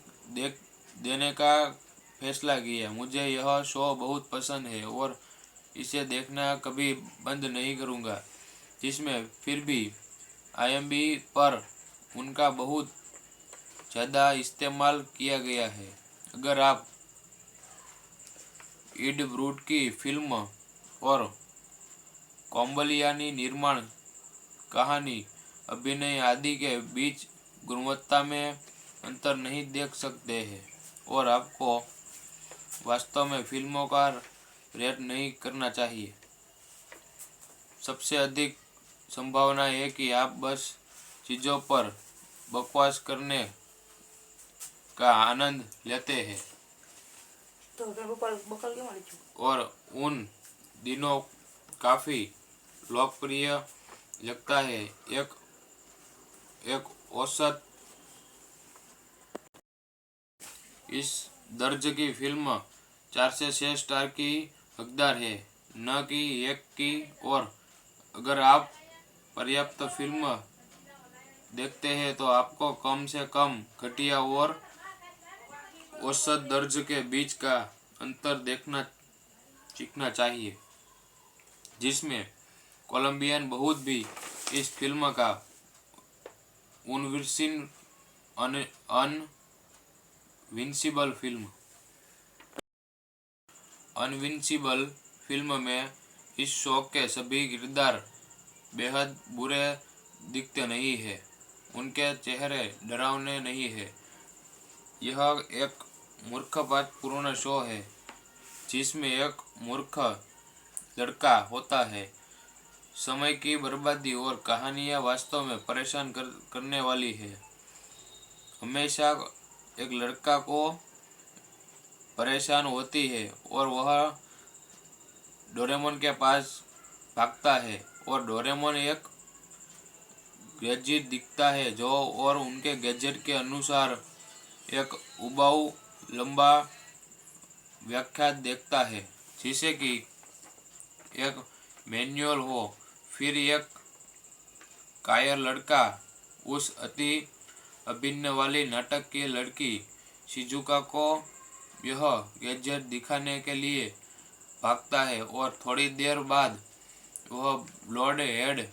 देने का फैसला किया। मुझे यह शो बहुत पसंद है और इसे देखना कभी बंद नहीं करूँगा। जिसमें फिर भी IMDb पर उनका बहुत ज़्यादा इस्तेमाल किया गया है। अगर आप इड ब्रूड की फिल्म और कोम्बलियानी निर्माण, कहानी, अभिनय आदि के बीच गुणवत्ता में अंतर नहीं देख सकते हैं और आपको वास्तव में फिल्मों का रेट नहीं करना चाहिए, सबसे अधिक संभावना है कि आप बस चीज़ों पर बकवास करने का आनंद लेते हैं और उन दिनों काफी लोकप्रिय लगता है। एक एक औसत इस दर्ज की फिल्म 4 से 6 स्टार की हकदार है, न कि 1 की। और अगर आप पर्याप्त फिल्म देखते हैं तो आपको कम से कम घटिया और औसत दर्ज के बीच का अंतर देखना सीखना चाहिए, जिसमें कोलंबियन बहुत भी इस फिल्म का अनविंसिबल फिल्म में इस शो के सभी किरदार बेहद बुरे दिखते नहीं है। उनके चेहरे डरावने नहीं है। यह एक मूर्खतापूर्ण शो है जिसमें एक मूर्ख लड़का होता है। समय की बर्बादी और कहानियाँ वास्तव में परेशान करने वाली है। हमेशा एक लड़का को परेशान होती है और वह डोरेमोन के पास भागता है और डोरेमोन एक गैजेट दिखता है जो और उनके गैजेट के अनुसार एक उबाऊ लंबा व्याख्या देखता है जिसे कि एक मैनुअल हो। फिर एक कायर लड़का उस अति अभिनय वाली नाटक की लड़की शिजुका को यह गैजेट दिखाने के लिए भागता है और थोड़ी देर बाद वह ब्लड हेड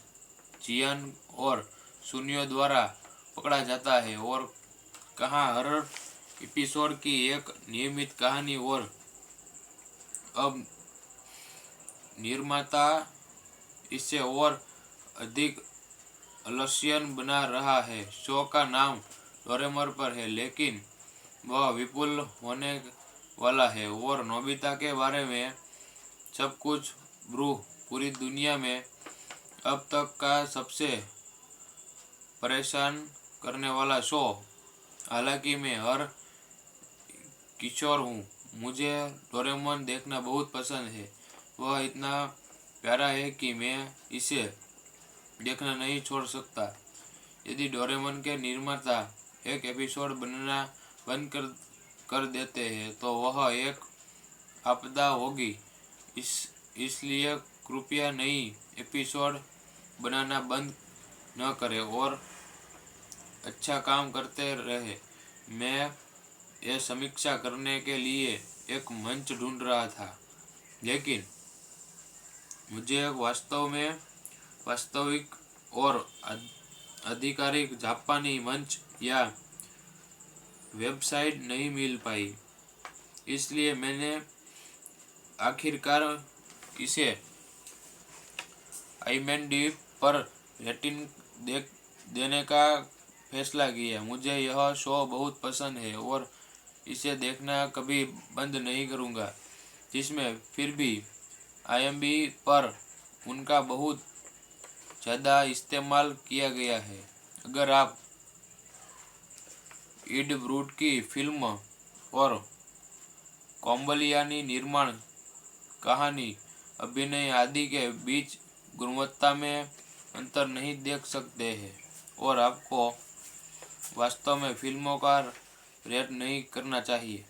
जियन और सुनियो द्वारा पकड़ा जाता है। और कहाँ हर एपिसोड की एक नियमित कहानी और अब निर्माता इसे और अधिक आलस्यन बना रहा है। शो का नाम डोरेमोन पर है लेकिन वह विपुल होने वाला है और नोबिता के बारे में सब कुछ पूरी दुनिया में अब तक का सबसे परेशान करने वाला शो। हालांकि मैं हर किशोर हूँ, मुझे डोरेमोन देखना बहुत पसंद है। वह इतना प्यारा है कि मैं इसे देखना नहीं छोड़ सकता। यदि डोरेमोन के निर्माता एक एपिसोड बनाना बंद कर देते हैं तो वह एक आपदा होगी। इसलिए कृपया नई एपिसोड बनाना बंद न करें और अच्छा काम करते रहे। मैं यह समीक्षा करने के लिए एक मंच ढूंढ रहा था लेकिन मुझे वास्तविक और आधिकारिक जापानी मंच या वेबसाइट नहीं मिल पाई, इसलिए मैंने आखिरकार इसे IMDb पर रेटिंग देने का फैसला किया। मुझे यह शो बहुत पसंद है और इसे देखना कभी बंद नहीं करूँगा। जिसमें फिर भी IMDb पर उनका बहुत ज़्यादा इस्तेमाल किया गया है। अगर आप इड ब्रूड की फिल्म और कोम्बलियानी निर्माण, कहानी, अभिनय आदि के बीच गुणवत्ता में अंतर नहीं देख सकते हैं और आपको वास्तव में फिल्मों का रेट नहीं करना चाहिए,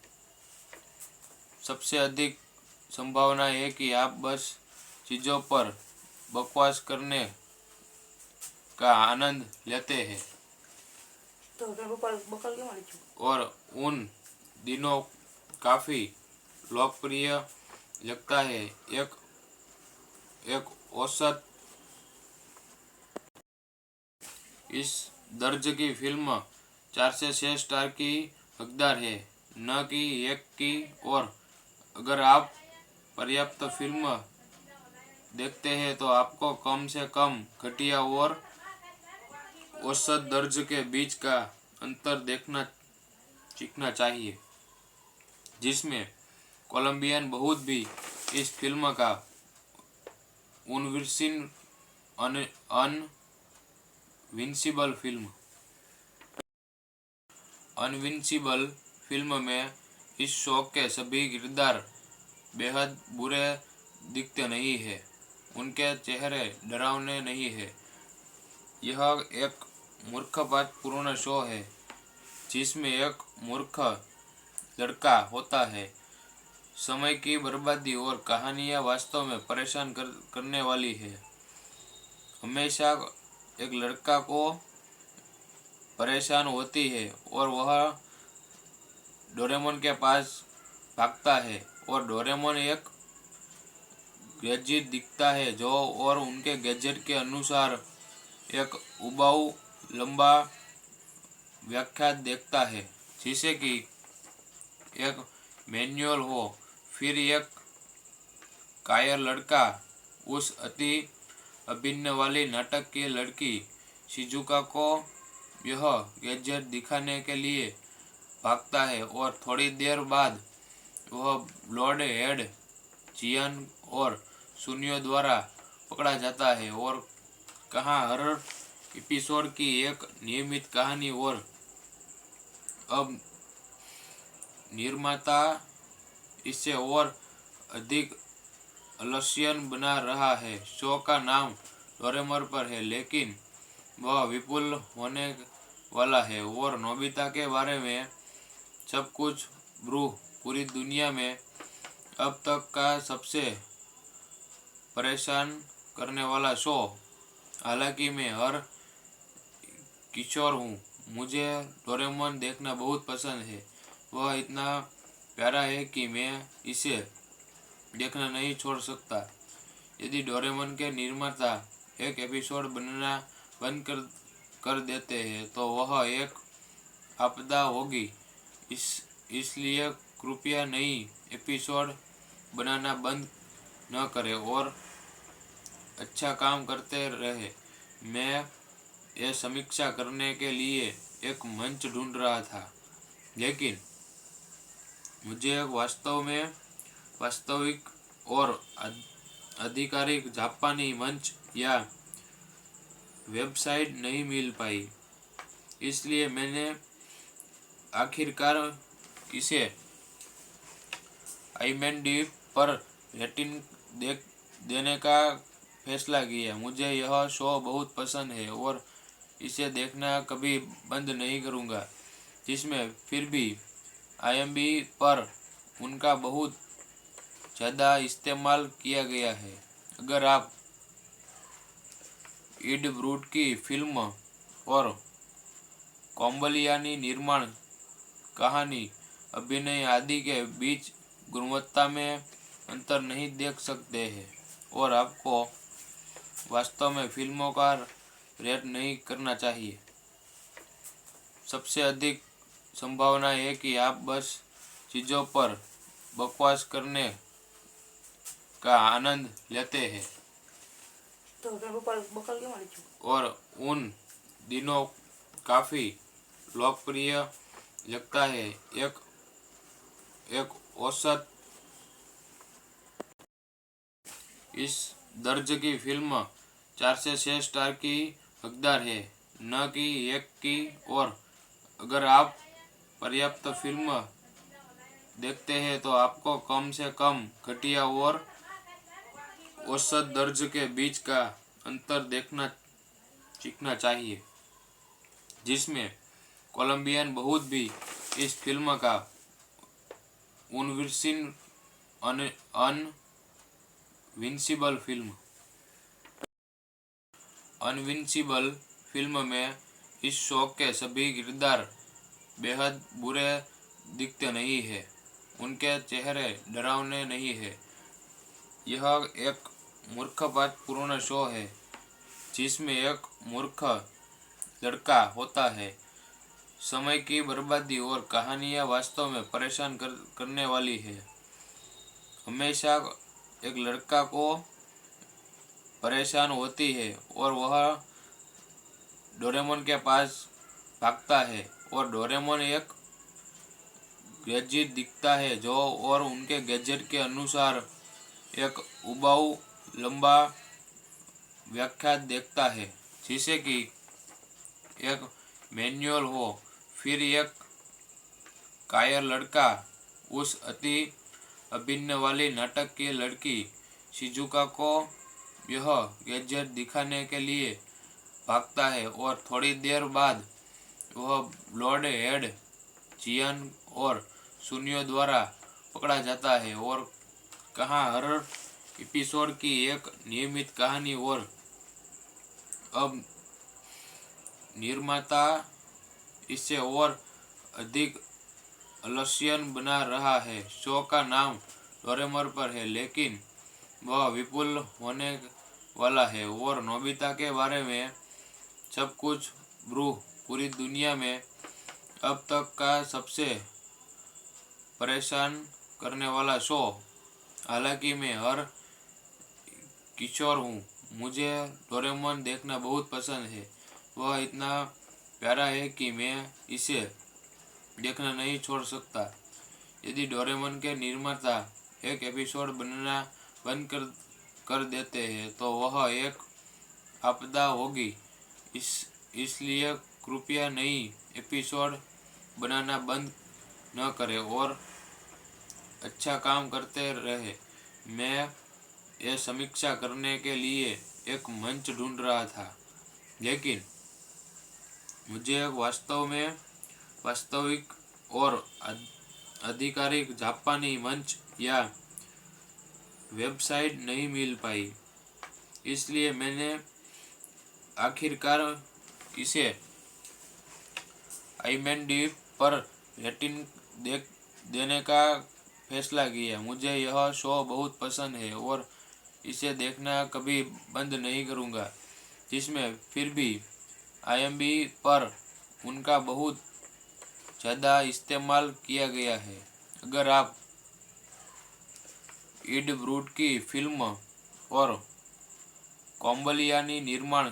सबसे अधिक संभावना है कि आप बस चीज़ों पर बकवास करने का आनंद लेते हैं। और उन दिनों काफी लोकप्रिय लगता है। एक औसत इस दर्ज की फिल्म 4 से 6 स्टार की हकदार है, न कि 1 की। और अगर आप पर्याप्त फिल्म देखते हैं तो आपको कम से कम घटिया और औसत दर्ज के बीच का अंतर देखना सीखना चाहिए, जिसमें कोलंबियन बहुत भी इस फिल्म का अनविंसिबल फिल्म में इस शो के सभी किरदार बेहद बुरे दिखते नहीं है। उनके चेहरे डरावने नहीं है। यह एक मूर्खतापूर्ण शो है जिसमें एक मूर्ख लड़का होता है। समय की बर्बादी और कहानियाँ वास्तव में परेशान करने वाली है। हमेशा एक लड़का को परेशान होती है और वह डोरेमोन के पास भागता है और डोरेमोन एक गैजेट दिखता है जो और उनके गैजेट के अनुसार एक उबाऊ लंबा व्याख्या देखता है जिसे कि एक मैनुअल हो। फिर एक कायर लड़का उस अति अभिन्न वाली नाटक की लड़की शिजुका को यह गैजेट दिखाने के लिए भागता है और थोड़ी देर बाद वह ब्लड हेड जियान और सुनियो द्वारा पकड़ा जाता है और कहाँ हर एपिसोड की एक नियमित कहानी और अब निर्माता इसे और अधिक आलस्यन बना रहा है। शो का नाम डोरेमोन पर है लेकिन वह विपुल होने वाला है और नोबिता के बारे में सब कुछ ब्रू पूरी दुनिया में अब तक का सबसे परेशान करने वाला शो। हालांकि मैं हर किशोर हूँ, मुझे डोरेमोन देखना बहुत पसंद है। वह इतना प्यारा है कि मैं इसे देखना नहीं छोड़ सकता। यदि डोरेमोन के निर्माता एक एपिसोड बनना बंद कर देते हैं तो वह एक आपदा होगी। इसलिए कृपया नई एपिसोड बनाना बंद न करें और अच्छा काम करते रहे। मैं यह समीक्षा करने के लिए एक मंच ढूंढ रहा था लेकिन मुझे वास्तविक और आधिकारिक जापानी मंच या वेबसाइट नहीं मिल पाई। इसलिए मैंने आखिरकार इसे IMDb पर रेटिंग देने का फैसला किया। मुझे यह शो बहुत पसंद है और इसे देखना कभी बंद नहीं करूँगा। जिसमें फिर भी IMDb पर उनका बहुत ज़्यादा इस्तेमाल किया गया है। अगर आप इड ब्रूट की फिल्म और कोम्बलियानी निर्माण कहानी अभिनय आदि के बीच गुणवत्ता में अंतर नहीं देख सकते हैं और आपको वास्तव में फिल्मों का रेट नहीं करना चाहिए, सबसे अधिक संभावना है कि आप बस चीज़ों पर बकवास करने का आनंद लेते हैं। और उन दिनों काफ़ी लोकप्रिय लगता है। एक औसत इस दर्ज की फिल्म 4 से 6 स्टार की हकदार है, न कि 1 की। और अगर आप पर्याप्त फिल्म देखते हैं तो आपको कम से कम घटिया और औसत दर्ज के बीच का अंतर देखना सीखना चाहिए, जिसमें कोलंबियन बहुत भी इस फिल्म का अनविंसिबल फिल्म में इस शो के सभी किरदार बेहद बुरे दिखते नहीं है। उनके चेहरे डरावने नहीं है। यह एक मूर्खतापूर्ण शो है जिसमें एक मूर्ख लड़का होता है। समय की बर्बादी और कहानियाँ वास्तव में परेशान करने वाली है। हमेशा एक लड़का को परेशान होती है और वह डोरेमोन के पास भागता है और डोरेमोन एक गैजेट दिखता है जो और उनके गैजेट के अनुसार एक उबाऊ लंबा व्याख्या देखता है जिसे कि एक मैनुअल हो। फिर एक कायर लड़का उस अति अभिनय वाली नाटक की लड़की शिजुका को यह गैजेट दिखाने के लिए भागता है और थोड़ी देर बाद वह ब्लड हेड जियान और सुनियो द्वारा पकड़ा जाता है। और कहाँ हर एपिसोड की एक नियमित कहानी और अब निर्माता इसे और अधिक आलस्यन बना रहा है। शो का नाम डोरेमोन पर है, लेकिन वह विपुल होने वाला है और नोबिता के बारे में सब कुछ ब्रूह पूरी दुनिया में अब तक का सबसे परेशान करने वाला शो। हालांकि मैं हर किशोर हूँ, मुझे डोरेमोन देखना बहुत पसंद है। वह इतना प्यारा है कि मैं इसे देखना नहीं छोड़ सकता। यदि डोरेमोन के निर्माता एक एपिसोड बनाना बंद कर देते हैं तो वह एक आपदा होगी। इसलिए कृपया नई एपिसोड बनाना बंद न करें और अच्छा काम करते रहे। मैं यह समीक्षा करने के लिए एक मंच ढूंढ रहा था, लेकिन मुझे वास्तविक और आधिकारिक जापानी मंच या वेबसाइट नहीं मिल पाई। इसलिए मैंने आखिरकार इसे IMDb पर रेटिंग देने का फैसला किया। मुझे यह शो बहुत पसंद है और इसे देखना कभी बंद नहीं करूँगा। जिसमें फिर भी IMDb पर उनका बहुत ज़्यादा इस्तेमाल किया गया है। अगर आप इड ब्रूड की फिल्म और कोम्बलियानी निर्माण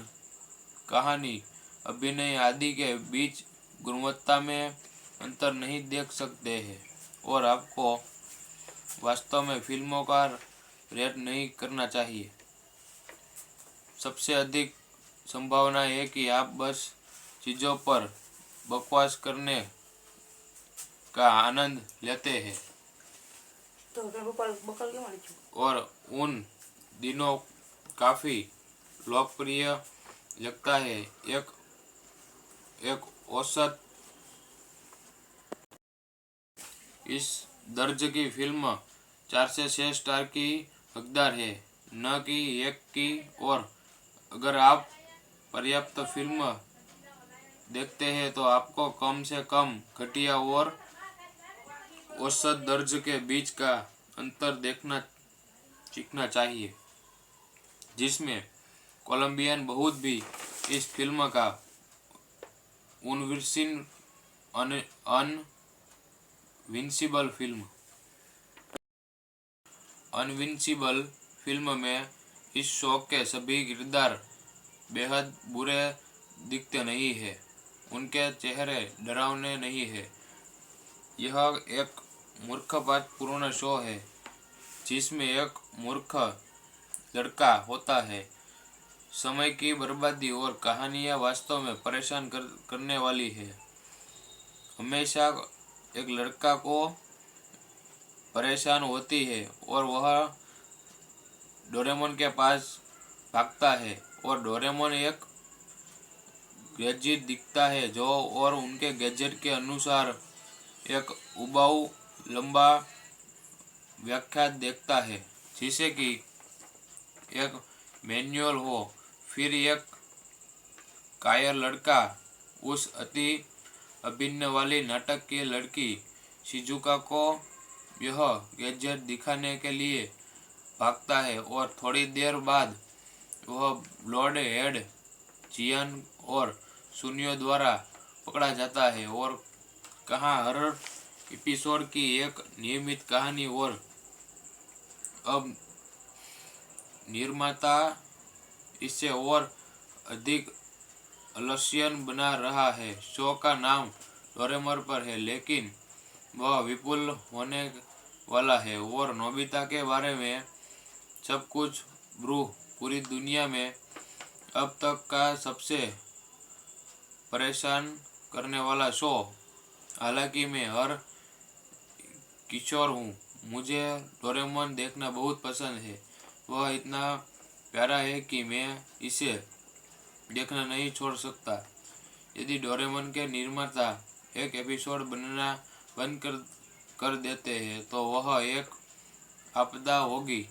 कहानी अभिनय आदि के बीच गुणवत्ता में अंतर नहीं देख सकते हैं और आपको वास्तव में फिल्मों का रेट नहीं करना चाहिए, सबसे अधिक संभावना है कि आप बस चीज़ों पर बकवास करने का आनंद लेते हैं। और उन दिनों काफ़ी लोकप्रिय लगता है। एक औसत इस दर्ज की फिल्म 4 से 6 स्टार की हकदार है, न कि 1 की। और अगर आप पर्याप्त फिल्म देखते हैं तो आपको कम से कम घटिया और औसत दर्ज के बीच का अंतर देखना सीखना चाहिए, जिसमें कोलंबियन बहुत भी इस फिल्म का अनविंसिबल फिल्म में इस शो के सभी किरदार बेहद बुरे दिखते नहीं है। उनके चेहरे डरावने नहीं है। यह एक मूर्खतापूर्ण शो है जिसमें एक मूर्ख लड़का होता है। समय की बर्बादी और कहानियाँ वास्तव में परेशान करने वाली है। हमेशा एक लड़का को परेशान होती है और वह डोरेमोन के पास भागता है और डोरेमोन एक गैजेट दिखता है जो और उनके गैजेट के अनुसार एक उबाऊ लंबा व्याख्या देखता है, जिसे कि एक मैनुअल हो। फिर एक कायर लड़का उस अति अभिनय वाली नाटक की लड़की शिजुका को यह गैजेट दिखाने के लिए भागता है और थोड़ी देर बाद वह ब्लड हेड जियान और सुनियो द्वारा पकड़ा जाता है। और कहाँ हर एपिसोड की एक नियमित कहानी और अब निर्माता इसे और अधिक आलस्यन बना रहा है। शो का नाम डोरेमोन पर है, लेकिन वह विपुल होने वाला है और नोबिता के बारे में सब कुछ ब्रूह पूरी दुनिया में अब तक का सबसे परेशान करने वाला शो। हालांकि मैं हर किशोर हूँ, मुझे डोरेमोन देखना बहुत पसंद है। वह इतना प्यारा है कि मैं इसे देखना नहीं छोड़ सकता। यदि डोरेमोन के निर्माता एक एपिसोड बनाना बंद कर देते हैं तो वह एक आपदा होगी।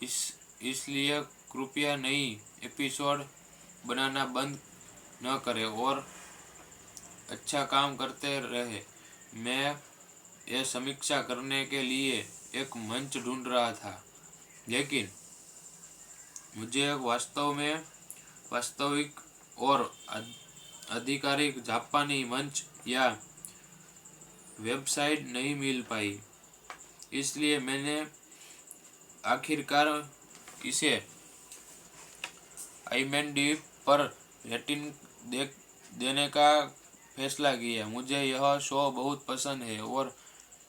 इसलिए कृपया नई एपिसोड बनाना बंद न करें और अच्छा काम करते रहे। मैं यह समीक्षा करने के लिए एक मंच ढूंढ रहा था, लेकिन मुझे एक वास्तविक और आधिकारिक जापानी मंच या वेबसाइट नहीं मिल पाई। इसलिए मैंने आखिरकार इसे IMDb पर रेटिंग देने का फैसला किया। मुझे यह शो बहुत पसंद है और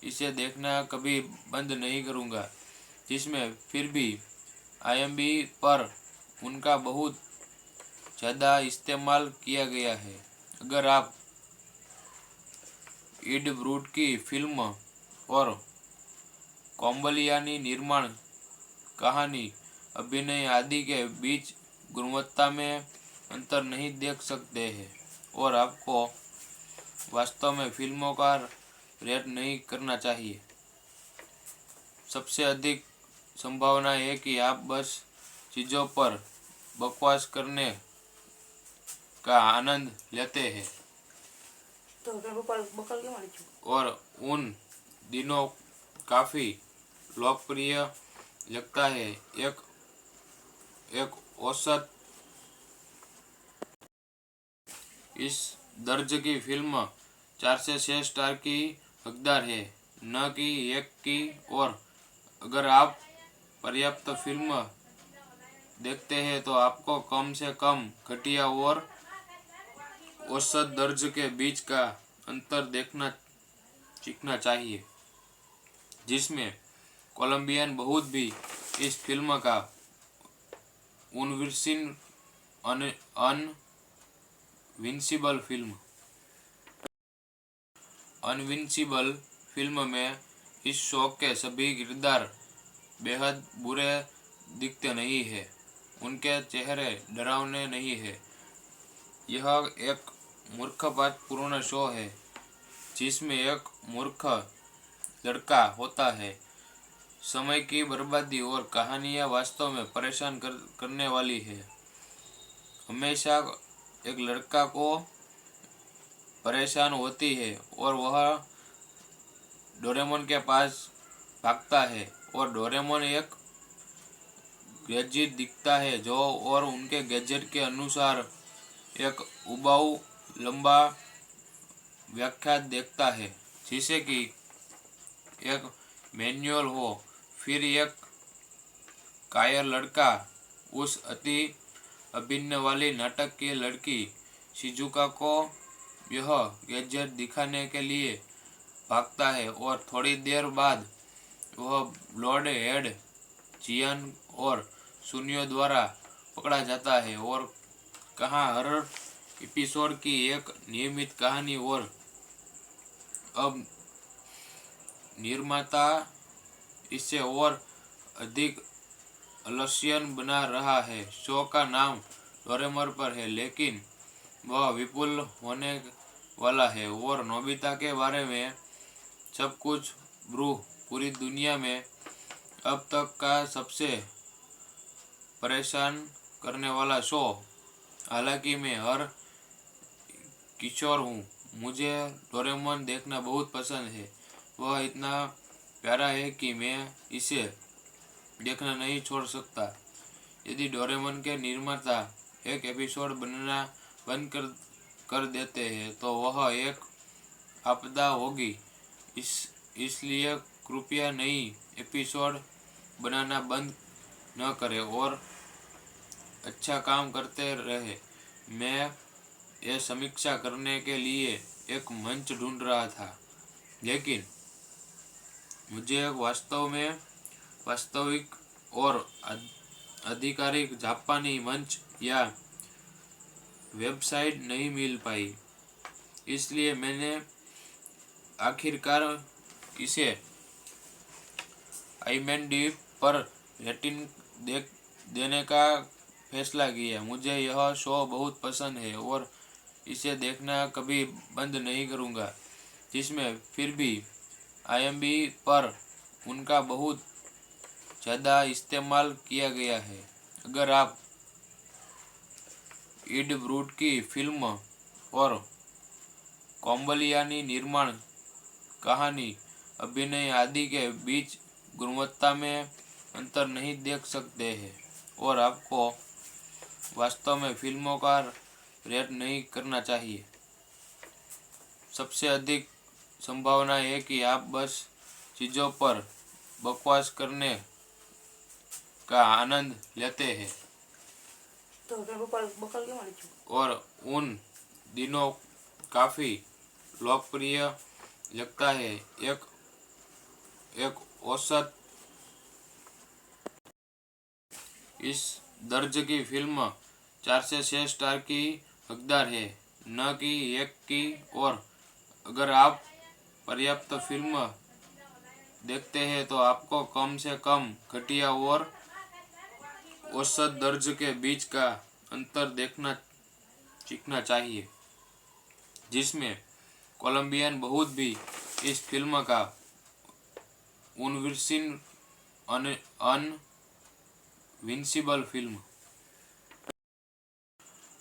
इसे देखना कभी बंद नहीं करूँगा। जिसमें फिर भी IMDb पर उनका बहुत ज़्यादा इस्तेमाल किया गया है। अगर आप इड ब्रूट की फिल्म और कोम्बलियानी निर्माण, कहानी, अभिनय आदि के बीच गुणवत्ता में अंतर नहीं देख सकते हैं और आपको वास्तव में फिल्मों का रेट नहीं करना चाहिए, सबसे अधिक संभावना है कि आप बस चीज़ों पर बकवास करने का आनंद लेते हैं। और उन दिनों काफ़ी लोकप्रिय लगता है। एक औसत इस दर्ज की फिल्म 4 से 6 स्टार की हकदार है, न कि 1 की। और अगर आप पर्याप्त फिल्म देखते हैं तो आपको कम से कम घटिया और औसत दर्ज के बीच का अंतर देखना सीखना चाहिए, जिसमें कोलंबियन बहुत भी इस फिल्म का अनविंसिबल फिल्म में इस शो के सभी किरदार बेहद बुरे दिखते नहीं हैं। उनके चेहरे डरावने नहीं हैं। यह एक मूर्खतापूर्ण शो है जिसमें एक मूर्ख लड़का होता है। समय की बर्बादी और कहानियाँ वास्तव में परेशान करने वाली है। हमेशा एक लड़का को परेशान होती है और वह डोरेमोन के पास भागता है और डोरेमोन एक गैजेट दिखता है जो और उनके गैजेट के अनुसार एक उबाऊ लंबा व्याख्या देखता है, जिसे कि एक मैनुअल हो। फिर एक कायर लड़का उस अति अभिनय वाली नाटक की लड़की शिजुका को यह गैजेट दिखाने के लिए भागता है और थोड़ी देर बाद वह ब्लड हेड जियान और सुनियो द्वारा पकड़ा जाता है। और कहाँ हर एपिसोड की एक नियमित कहानी और अब निर्माता इसे और अधिक आलस्यन बना रहा है। शो का नाम डोरेमोन पर है, लेकिन वह विपुल होने वाला है और नोबिता के बारे में सब कुछ पूरी दुनिया में अब तक का सबसे परेशान करने वाला शो। हालांकि मैं हर किशोर हूँ, मुझे डोरेमोन देखना बहुत पसंद है। वह इतना प्यारा है कि मैं इसे देखना नहीं छोड़ सकता। यदि डोरेमोन के निर्माता एक एपिसोड बनाना बंद कर देते हैं तो वह एक आपदा होगी। इसलिए कृपया नई एपिसोड बनाना बंद न करें और अच्छा काम करते रहे। मैं यह समीक्षा करने के लिए एक मंच ढूंढ रहा था, लेकिन मुझे एक वास्तविक और आधिकारिक जापानी मंच या वेबसाइट नहीं मिल पाई। इसलिए मैंने आखिरकार इसे IMDb पर रेटिंग देने का फैसला किया। मुझे यह शो बहुत पसंद है और इसे देखना कभी बंद नहीं करूँगा। जिसमें फिर भी IMDb पर उनका बहुत ज़्यादा इस्तेमाल किया गया है। अगर आप एड ब्रूड की फिल्म और कोम्बलियानी निर्माण, कहानी, अभिनय आदि के बीच गुणवत्ता में अंतर नहीं देख सकते हैं और आपको वास्तव में फिल्मों का रेट नहीं करना चाहिए, सबसे अधिक संभावना है कि आप बस चीज़ों पर बकवास करने का आनंद लेते हैं और उन दिनों काफ़ी लोकप्रिय लगता है। एक औसत इस दर्ज की फिल्म 4 से 6 स्टार की हकदार है, न कि 1 की। और अगर आप पर्याप्त फिल्म देखते हैं तो आपको कम से कम घटिया और औसत दर्ज के बीच का अंतर देखना सीखना चाहिए, जिसमें कोलंबियन बहुत भी इस फिल्म का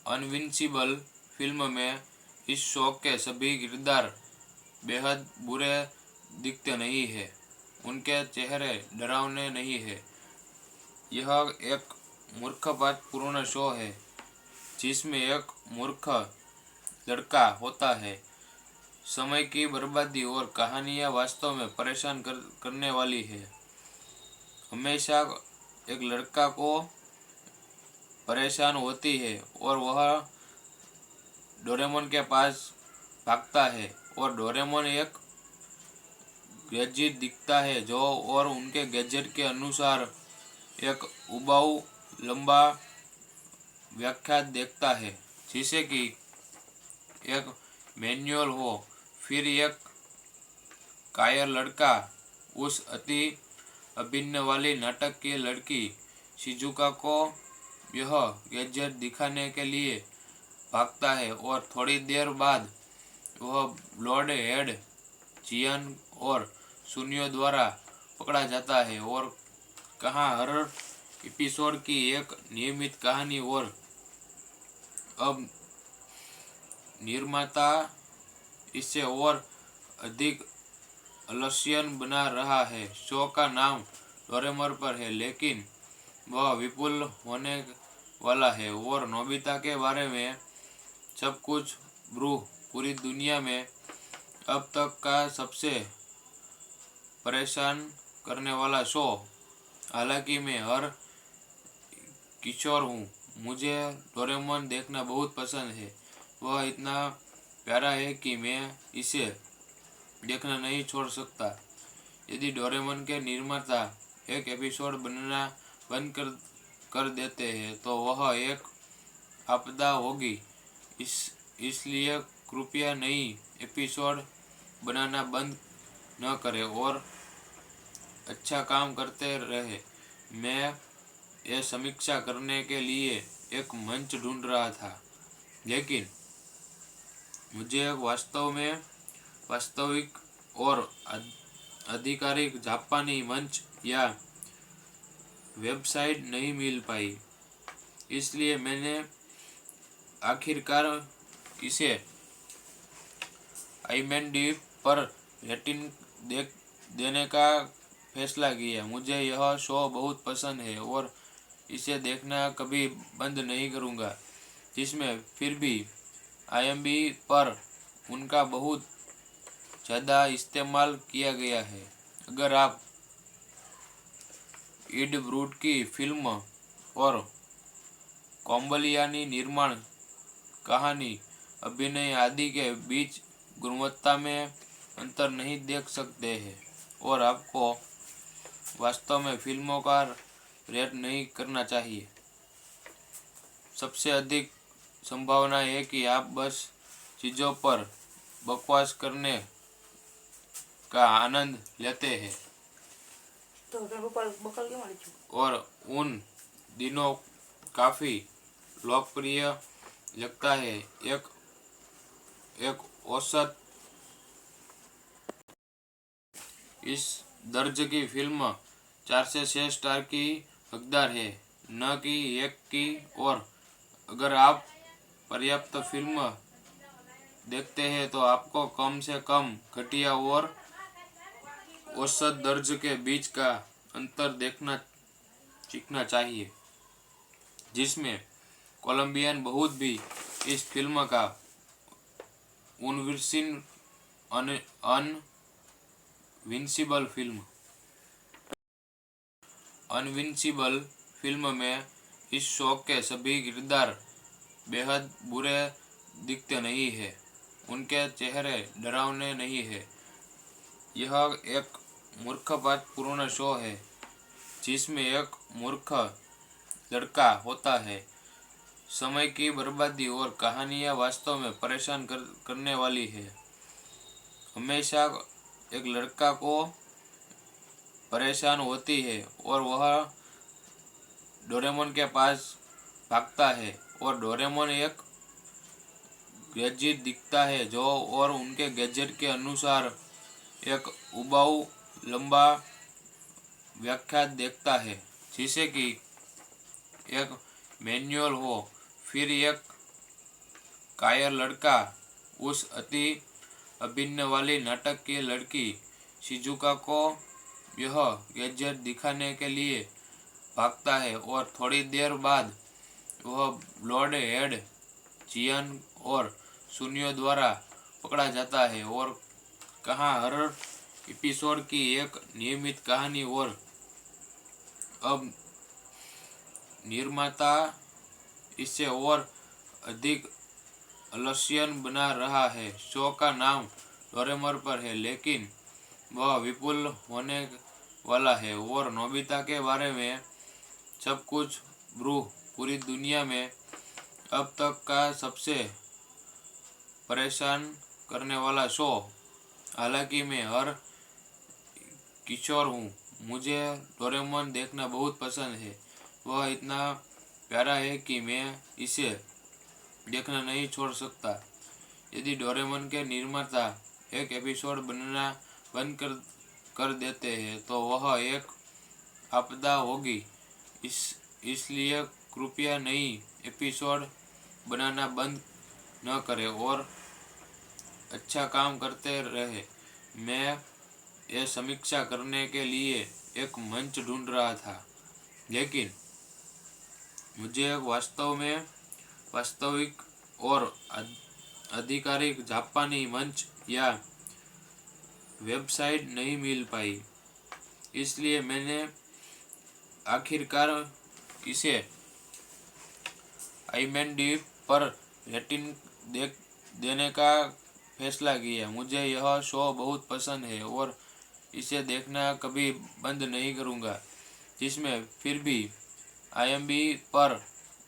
अनविंसिबल फिल्म में इस शो के सभी किरदार बेहद बुरे दिखते नहीं है, उनके चेहरे डरावने नहीं है। यह एक मूर्खतापूर्ण शो है जिसमें एक मूर्ख लड़का होता है। समय की बर्बादी और कहानियाँ वास्तव में परेशान करने वाली है। हमेशा एक लड़का को परेशान होती है और वह डोरेमोन के पास भागता है और डोरेमोन एक गैजेट दिखता है जो और उनके गैजेट के अनुसार एक उबाऊ लंबा व्याख्या देखता है जिसे कि एक मैनुअल हो। फिर एक कायर लड़का उस अति अभिनय वाली नाटक की लड़की शिजुका को यह गैजेट दिखाने के लिए भागता है और थोड़ी देर बाद वह ब्लड हेड जियन और सुनियो द्वारा पकड़ा जाता है। और कहाँ हर एपिसोड की एक नियमित कहानी और अब निर्माता इसे और अधिक आलस्यन बना रहा है। शो का नाम डोरेमोन पर है लेकिन वह विपुल होने वाला है और नोबिता के बारे में सब कुछ पूरी दुनिया में अब तक का सबसे परेशान करने वाला शो। हालांकि मैं हर किशोर हूँ, मुझे डोरेमोन देखना बहुत पसंद है। वह इतना प्यारा है कि मैं इसे देखना नहीं छोड़ सकता। यदि डोरेमोन के निर्माता एक एपिसोड बनाना बंद कर देते हैं तो वह एक आपदा होगी। इसलिए कृपया नई एपिसोड बनाना बंद न करें और अच्छा काम करते रहे। मैं यह समीक्षा करने के लिए एक मंच ढूंढ रहा था लेकिन मुझे वास्तविक और आधिकारिक जापानी मंच या वेबसाइट नहीं मिल पाई, इसलिए मैंने आखिरकार इसे IMDb पर रेटिंग देने का फैसला किया। मुझे यह शो बहुत पसंद है और इसे देखना कभी बंद नहीं करूँगा। जिसमें फिर भी IMDb पर उनका बहुत ज़्यादा इस्तेमाल किया गया है। अगर आप एड ब्रूड की फिल्म और कोम्बलियानी निर्माण, कहानी, अभिनय आदि के बीच गुणवत्ता में अंतर नहीं देख सकते हैं और आपको वास्तव में फिल्मों का रेट नहीं करना चाहिए, सबसे अधिक संभावना है कि आप बस चीज़ों पर बकवास करने का आनंद लेते हैं और उन दिनों काफी लोकप्रिय लगता है। एक एक औसत इस दर्ज की फिल्म 4 से 6 स्टार की हकदार है, न कि 1 की। और अगर आप पर्याप्त फिल्म देखते हैं तो आपको कम से कम घटिया और औसत दर्ज के बीच का अंतर देखना सीखना चाहिए, जिसमें कोलंबियन बहुत भी इस फिल्म का अनविंसिबल फिल्म में इस शो के सभी किरदार बेहद बुरे दिखते नहीं है। उनके चेहरे डरावने नहीं है। यह एक मूर्खतापूर्ण शो है जिसमें एक मूर्ख लड़का होता है। समय की बर्बादी और कहानियाँ वास्तव में परेशान करने वाली है। हमेशा एक लड़का को परेशान होती है और वह डोरेमोन के पास भागता है और डोरेमोन एक गैजेट दिखता है जो और उनके गैजेट के अनुसार एक उबाऊ लंबा व्याख्या देखता है जिसे कि एक मैनुअल हो। फिर एक कायर लड़का उस अति अभिन्न वाली नाटक की लड़की शिजुका को यह गैजेट दिखाने के लिए भागता है और थोड़ी देर बाद वह ब्लड हेड जियान और सुनियो द्वारा पकड़ा जाता है। और कहाँ हर एपिसोड की एक नियमित कहानी और अब निर्माता इसे और अधिक आलस्यन बना रहा है। शो का नाम डोरेमोन पर है लेकिन वह विपुल होने वाला है और नोबिता के बारे में सब कुछ पूरी दुनिया में अब तक का सबसे परेशान करने वाला शो। हालांकि मैं हर किशोर हूँ, मुझे डोरेमोन देखना बहुत पसंद है। वह इतना प्यारा है कि मैं इसे देखना नहीं छोड़ सकता। यदि डोरेमोन के निर्माता एक एपिसोड बनाना बंद कर देते हैं तो वह एक आपदा होगी। इसलिए कृपया नई एपिसोड बनाना बंद न करें और अच्छा काम करते रहे। मैं यह समीक्षा करने के लिए एक मंच ढूंढ रहा था लेकिन मुझे वास्तविक और आधिकारिक जापानी मंच या वेबसाइट नहीं मिल पाई, इसलिए मैंने आखिरकार इसे IMDb पर रेटिंग देने का फैसला किया। मुझे यह शो बहुत पसंद है और इसे देखना कभी बंद नहीं करूँगा। जिसमें फिर भी IMDb पर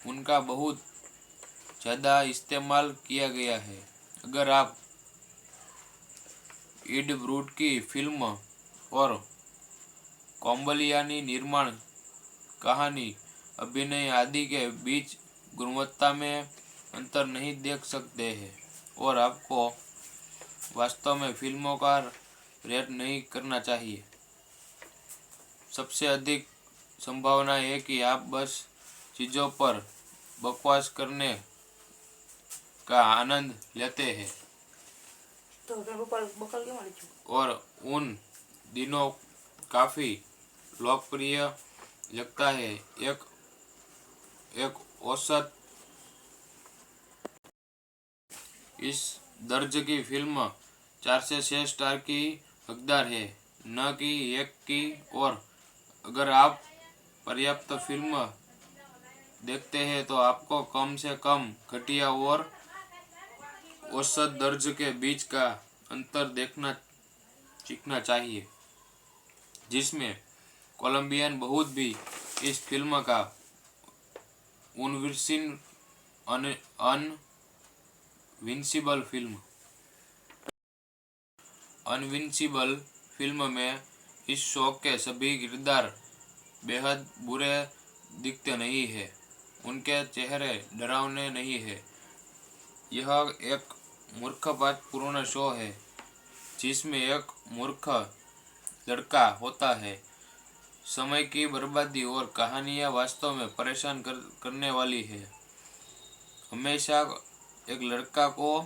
उनका बहुत ज़्यादा इस्तेमाल किया गया है। अगर आप इड ब्रूड की फिल्म और कोम्बलियानी निर्माण, कहानी, अभिनय आदि के बीच गुणवत्ता में अंतर नहीं देख सकते हैं और आपको वास्तव में फिल्मों का रेट नहीं करना चाहिए, सबसे अधिक संभावना है कि आप बस चीज़ों पर बकवास करने का आनंद लेते हैं। और उन दिनों काफी लोकप्रिय लगता है। एक औसत इस दर्ज की फिल्म 4 से 6 स्टार की हकदार है, न कि 1 की। और अगर आप पर्याप्त फिल्म देखते हैं तो आपको कम से कम घटिया और औसत दर्ज के बीच का अंतर देखना सीखना चाहिए, जिसमें कोलंबियन बहुत भी इस फिल्म का अनविंसिबल फिल्म में इस शो के सभी किरदार बेहद बुरे दिखते नहीं है। उनके चेहरे डरावने नहीं है। यह एक मूर्खतापूर्ण शो है जिसमें एक मूर्ख लड़का होता है। समय की बर्बादी और कहानियाँ वास्तव में परेशान करने वाली है। हमेशा एक लड़का को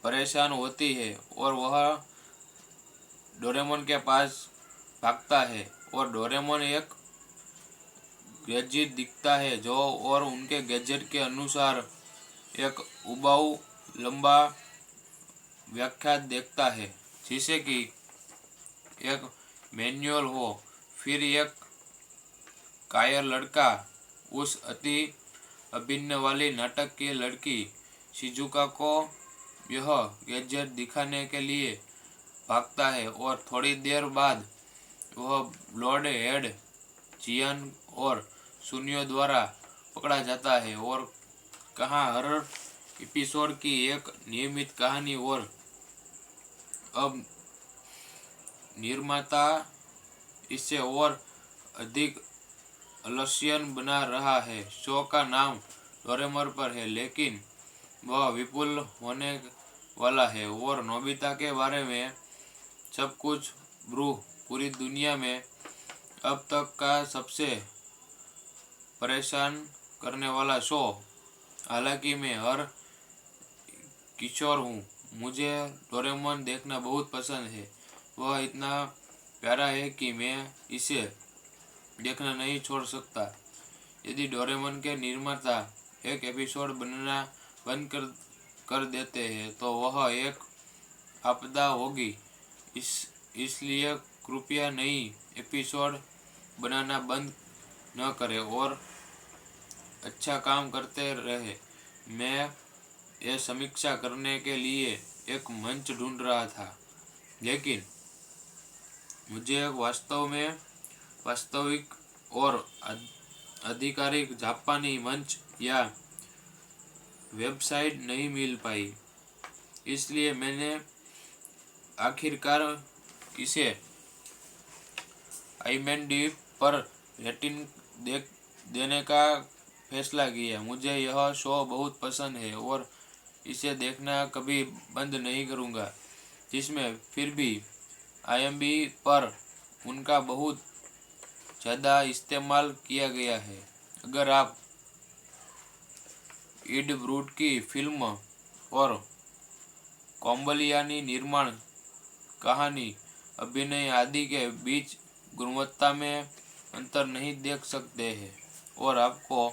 परेशान होती है और वह डोरेमोन के पास भागता है और डोरेमोन एक गैजेट दिखता है जो और उनके गैजेट के अनुसार एक उबाऊ लंबा व्याख्या देखता है जिसे कि एक मैनुअल हो। फिर एक कायर लड़का उस अति अभिन्न वाली नाटक की लड़की शिजुका को यह गैजेट दिखाने के लिए भागता है और थोड़ी देर बाद वह ब्लड हेड जियान और सुनियो द्वारा पकड़ा जाता है। और कहाँ हर एपिसोड की एक नियमित कहानी और अब निर्माता इसे और अधिक आलस्यन बना रहा है। शो का नाम डोरेमोन पर है लेकिन वह विपुल होने वाला है और नोबिता के बारे में सब कुछ ब्रूह पूरी दुनिया में अब तक का सबसे परेशान करने वाला शो। हालांकि मैं हर किशोर हूँ, मुझे डोरेमोन देखना बहुत पसंद है। वह इतना प्यारा है कि मैं इसे देखना नहीं छोड़ सकता। यदि डोरेमोन के निर्माता एक एपिसोड बनना बंद कर देते हैं तो वह एक आपदा होगी। इसलिए कृपया नई एपिसोड बनाना बंद न करें और अच्छा काम करते रहे। मैं यह समीक्षा करने के लिए एक मंच ढूंढ रहा था लेकिन मुझे वास्तविक और आधिकारिक जापानी मंच या वेबसाइट नहीं मिल पाई। इसलिए मैंने आखिरकार इसे IMDb पर रेटिंग देने का फैसला किया। मुझे यह शो बहुत पसंद है और इसे देखना कभी बंद नहीं करूँगा। जिसमें फिर भी IMDb पर उनका बहुत ज़्यादा इस्तेमाल किया गया है। अगर आप इड ब्रूड की फिल्म और कोम्बलियानी निर्माण कहानी अभिनय आदि के बीच गुणवत्ता में अंतर नहीं देख सकते हैं और आपको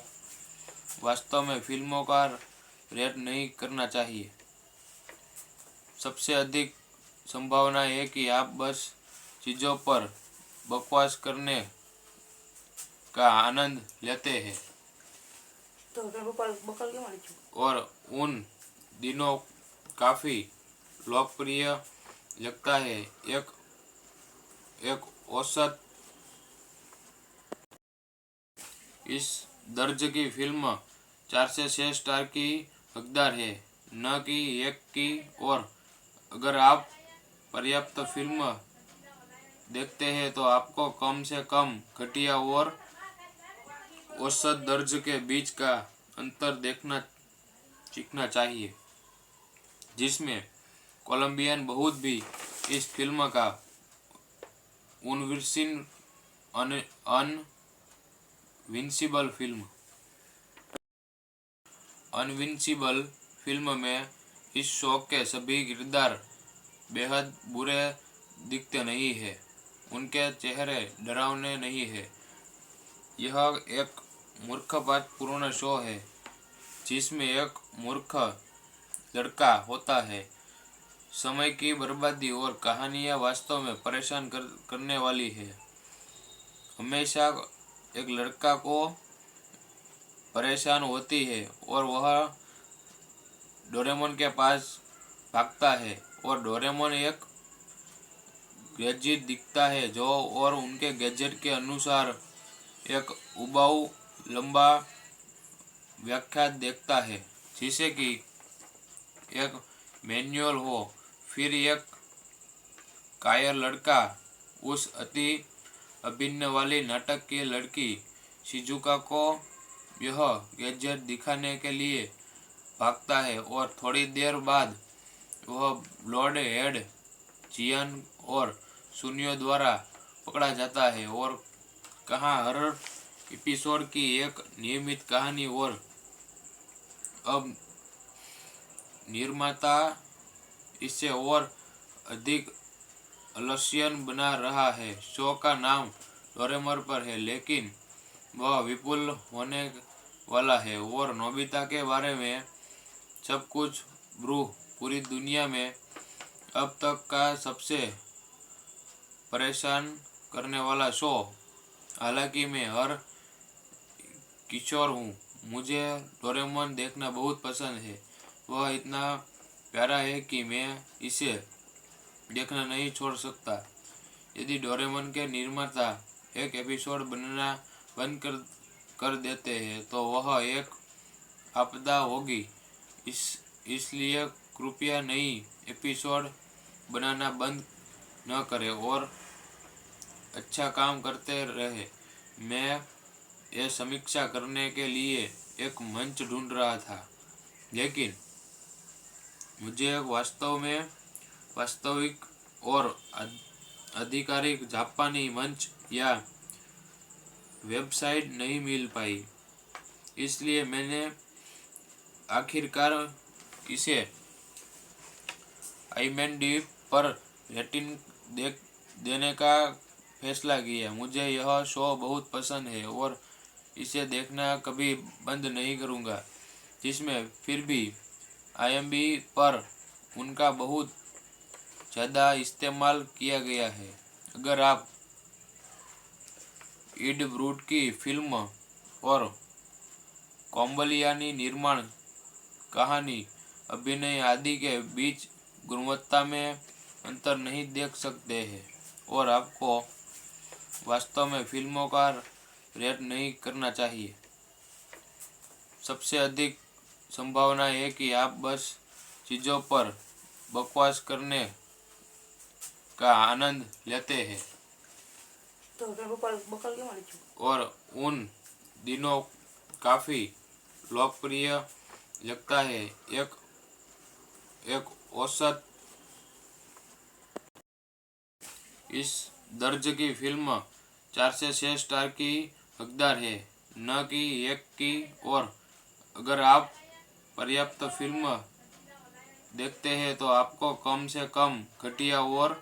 वास्तव में फिल्मों का रेट नहीं करना चाहिए, सबसे अधिक संभावना है कि आप बस चीज़ों पर बकवास करने का आनंद लेते हैं। और उन दिनों काफ़ी लोकप्रिय लगता है। एक औसत इस दर्ज की फिल्म 4 से 6 स्टार की हकदार है, न कि 1 की। और अगर आप पर्याप्त फिल्म देखते हैं तो आपको कम से कम घटिया और औसत दर्ज के बीच का अंतर देखना सीखना चाहिए, जिसमें कोलंबियन बहुत भी इस फिल्म का अनविंसिबल फिल्म में इस शो के सभी किरदार बेहद बुरे दिखते नहीं है। उनके चेहरे डरावने नहीं है। यह एक मूर्खतापूर्ण शो है जिसमें एक मूर्ख लड़का होता है। समय की बर्बादी और कहानियाँ वास्तव में परेशान करने वाली है। हमेशा एक लड़का को परेशान होती है और वह डोरेमोन के पास भागता है और डोरेमोन एक गैजेट दिखता है जो और उनके गैजेट के अनुसार एक उबाऊ लंबा व्याख्या देखता है जिसे कि एक मैनुअल हो। फिर एक कायर लड़का उस अति अभिन्न वाली नाटक की लड़की शिजुका को यह गैजेट दिखाने के लिए भागता है और थोड़ी देर बाद वह ब्लड हेड जियान और सुनियो द्वारा पकड़ा जाता है और कहाँ हर एपिसोड की एक नियमित कहानी और अब निर्माता इसे और अधिक आलस्यन बना रहा है। शो का नाम डोरेमोन पर है लेकिन वह विपुल होने वाला है और नोबिता के बारे में सब कुछ ब्रू पूरी दुनिया में अब तक का सबसे परेशान करने वाला शो। हालांकि मैं हर किशोर हूँ, मुझे डोरेमोन देखना बहुत पसंद है। वह इतना प्यारा है कि मैं इसे देखना नहीं छोड़ सकता। यदि डोरेमोन के निर्माता एक एपिसोड बनाना बंद कर देते हैं तो वह एक आपदा होगी। इसलिए कृपया नई एपिसोड बनाना बंद न करें और अच्छा काम करते रहे। मैं ये समीक्षा करने के लिए एक मंच ढूंढ रहा था लेकिन मुझे वास्तविक और आधिकारिक जापानी मंच या वेबसाइट नहीं मिल पाई, इसलिए मैंने आखिरकार इसे IMDb पर रेटिंग देने का फैसला किया। मुझे यह शो बहुत पसंद है और इसे देखना कभी बंद नहीं करूँगा। जिसमें फिर भी IMDb पर उनका बहुत ज़्यादा इस्तेमाल किया गया है। अगर आप इड ब्रूड की फिल्म और कोम्बलियानी निर्माण, कहानी, अभिनय आदि के बीच गुणवत्ता में अंतर नहीं देख सकते हैं और आपको वास्तव में फिल्मों का रेट नहीं करना चाहिए, सबसे अधिक संभावना है कि आप बस चीज़ों पर बकवास करने का आनंद लेते हैं। और उन दिनों काफ़ी लोकप्रिय लगता है। एक औसत इस दर्ज की फिल्म 4 से 6 स्टार की हकदार है, न कि 1 की। और अगर आप पर्याप्त फिल्म देखते हैं तो आपको कम से कम घटिया और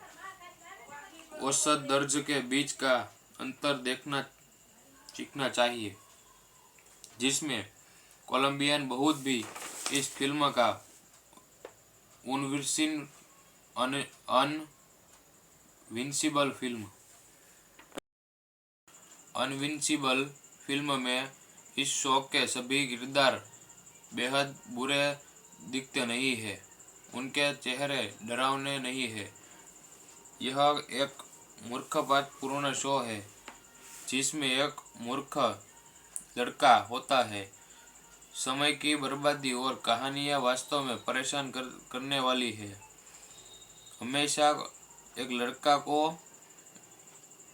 औसत दर्ज के बीच का अंतर देखना सीखना चाहिए, जिसमें कोलंबियन बहुत भी इस फिल्म का अनविंसिबल फिल्म में इस शो के सभी किरदार बेहद बुरे दिखते नहीं है। उनके चेहरे डरावने नहीं है। यह एक मूर्खतापूर्ण शो है जिसमें एक मूर्ख लड़का होता है। समय की बर्बादी और कहानियाँ वास्तव में परेशान करने वाली है। हमेशा एक लड़का को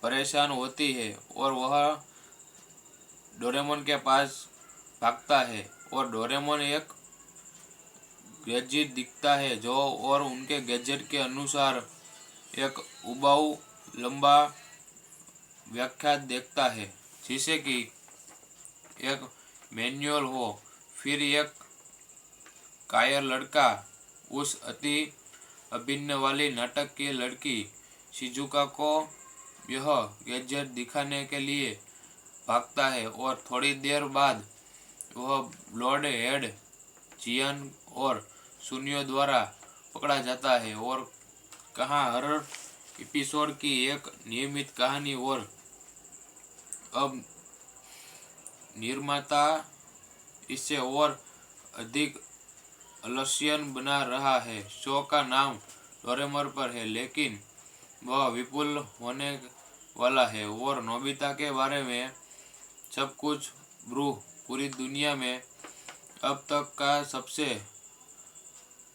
परेशान होती है और वह डोरेमोन के पास भागता है और डोरेमोन एक गैजेट दिखता है जो और उनके गैजेट के अनुसार एक उबाऊ लंबा व्याख्या देखता है जिसे कि एक मैनुअल हो। फिर एक कायर लड़का उस अति अभिन्न वाली नाटक की लड़की शिजुका को यह गैजेट दिखाने के लिए भागता है और थोड़ी देर बाद वह ब्लड हेड जियान और सुनियो द्वारा पकड़ा जाता है और कहाँ हर एपिसोड की एक नियमित कहानी और अब निर्माता इसे और अधिक आलस्यन बना रहा है। शो का नाम डोरेमोन पर है लेकिन वह विपुल होने वाला है और नोबिता के बारे में सब कुछ ब्रू पूरी दुनिया में अब तक का सबसे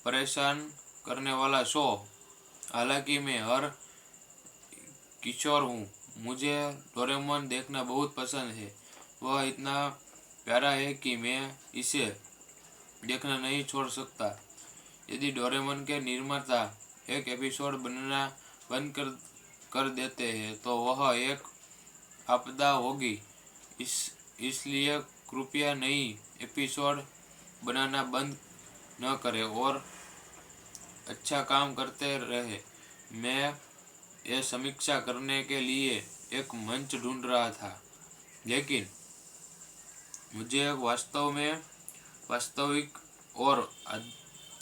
परेशान करने वाला शो। हालांकि मैं हर किशोर हूँ। मुझे डोरेमोन देखना बहुत पसंद है। वह इतना प्यारा है कि मैं इसे देखना नहीं छोड़ सकता। यदि डोरेमोन के निर्माता एक एपिसोड बनाना बंद कर देते हैं तो वह एक आपदा होगी। इसलिए कृपया नई एपिसोड बनाना बंद न करें और अच्छा काम करते रहे। मैं यह समीक्षा करने के लिए एक मंच ढूंढ रहा था, लेकिन मुझे वास्तविक और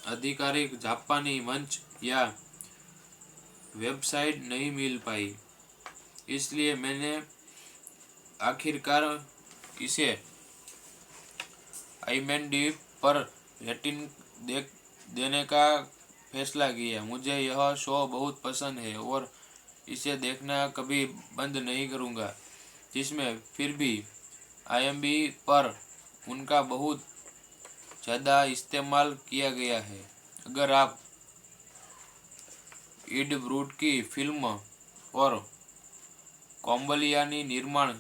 आधिकारिक जापानी मंच या वेबसाइट नहीं मिल पाई। इसलिए मैंने आखिरकार इसे IMDb पर रेटिंग देने का फैसला किया। मुझे यह शो बहुत पसंद है और इसे देखना कभी बंद नहीं करूँगा। जिसमें फिर भी IMDb पर उनका बहुत ज़्यादा इस्तेमाल किया गया है। अगर आप इड ब्रूड की फिल्म और कोम्बलियानी निर्माण,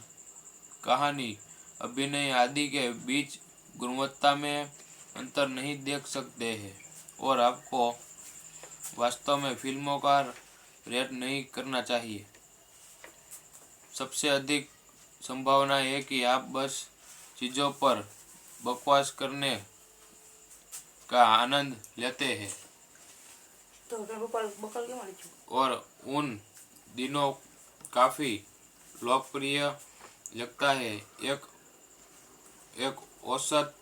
कहानी, अभिनय आदि के बीच गुणवत्ता में अंतर नहीं देख सकते हैं और आपको वास्तव में फिल्मों का रेट नहीं करना चाहिए, सबसे अधिक संभावना है कि आप बस चीज़ों पर बकवास करने का आनंद लेते हैं। और उन दिनों काफ़ी लोकप्रिय लगता है। एक औसत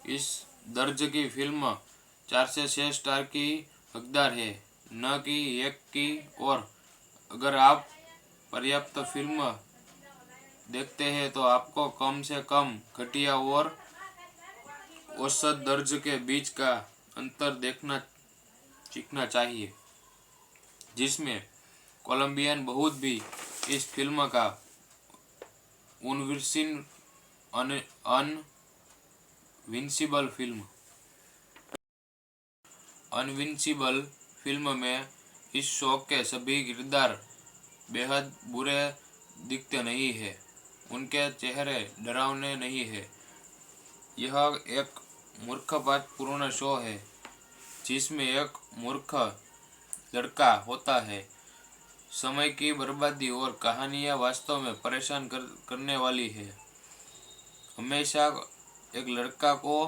इस दर्ज की फिल्म 4 से 6 स्टार की हकदार है, न कि 1 की। और अगर आप पर्याप्त फिल्म देखते हैं तो आपको कम से कम घटिया और औसत दर्ज के बीच का अंतर देखना सीखना चाहिए, जिसमें कोलंबियन बहुत भी इस फिल्म का अनविंसिबल फिल्म में इस शो के सभी किरदार बेहद बुरे दिखते नहीं हैं। उनके चेहरे डरावने नहीं हैं। यह एक मूर्खतापूर्ण शो है जिसमें एक मूर्ख लड़का होता है। समय की बर्बादी और कहानियाँ वास्तव में परेशान करने वाली है। हमेशा एक लड़का को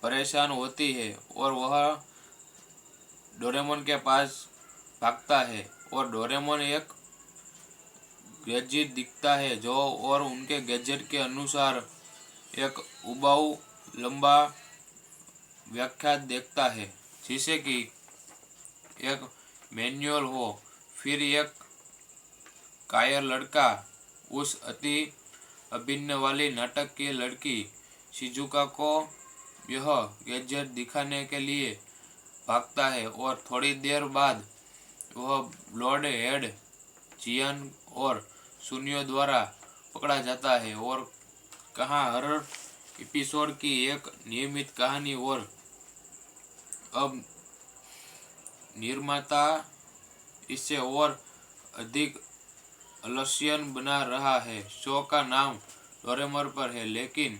परेशान होती है और वह डोरेमोन के पास भागता है और डोरेमोन एक गैजेट दिखता है जो और उनके गैजेट के अनुसार एक उबाऊ लंबा व्याख्या देखता है, जिसे कि एक मैनुअल हो। फिर एक कायर लड़का उस अति अभिनय वाली नाटक की लड़की शिजुका को यह गैजेट दिखाने के लिए भागता है और थोड़ी देर बाद वह ब्लड हेड जियान और सुनियो द्वारा पकड़ा जाता है। और कहाँ हर एपिसोड की एक नियमित कहानी। और अब निर्माता इसे और अधिक आलस्यन बना रहा है। शो का नाम डोरेमोन पर है, लेकिन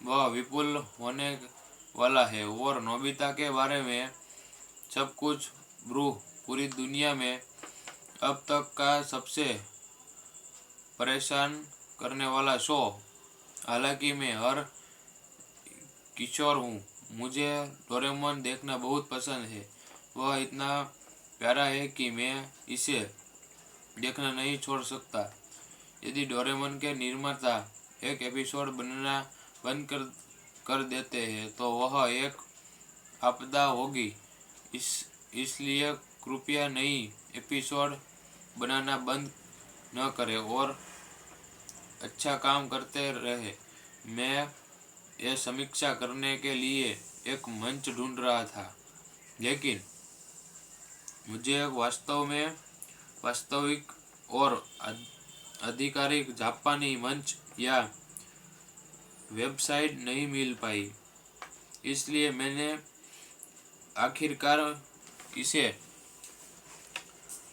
वह विपुल होने वाला है और नोबिता के बारे में सब कुछ पूरी दुनिया में अब तक का सबसे परेशान करने वाला शो। हालांकि मैं हर किशोर हूँ। मुझे डोरेमोन देखना बहुत पसंद है। वह इतना प्यारा है कि मैं इसे देखना नहीं छोड़ सकता। यदि डोरेमोन के निर्माता एक एपिसोड बनाना बंद कर देते हैं तो वह एक आपदा होगी। इसलिए कृपया नई एपिसोड बनाना बंद न करें और अच्छा काम करते रहे। मैं यह समीक्षा करने के लिए एक मंच ढूंढ रहा था, लेकिन मुझे वास्तविक और आधिकारिक जापानी मंच या वेबसाइट नहीं मिल पाई। इसलिए मैंने आखिरकार इसे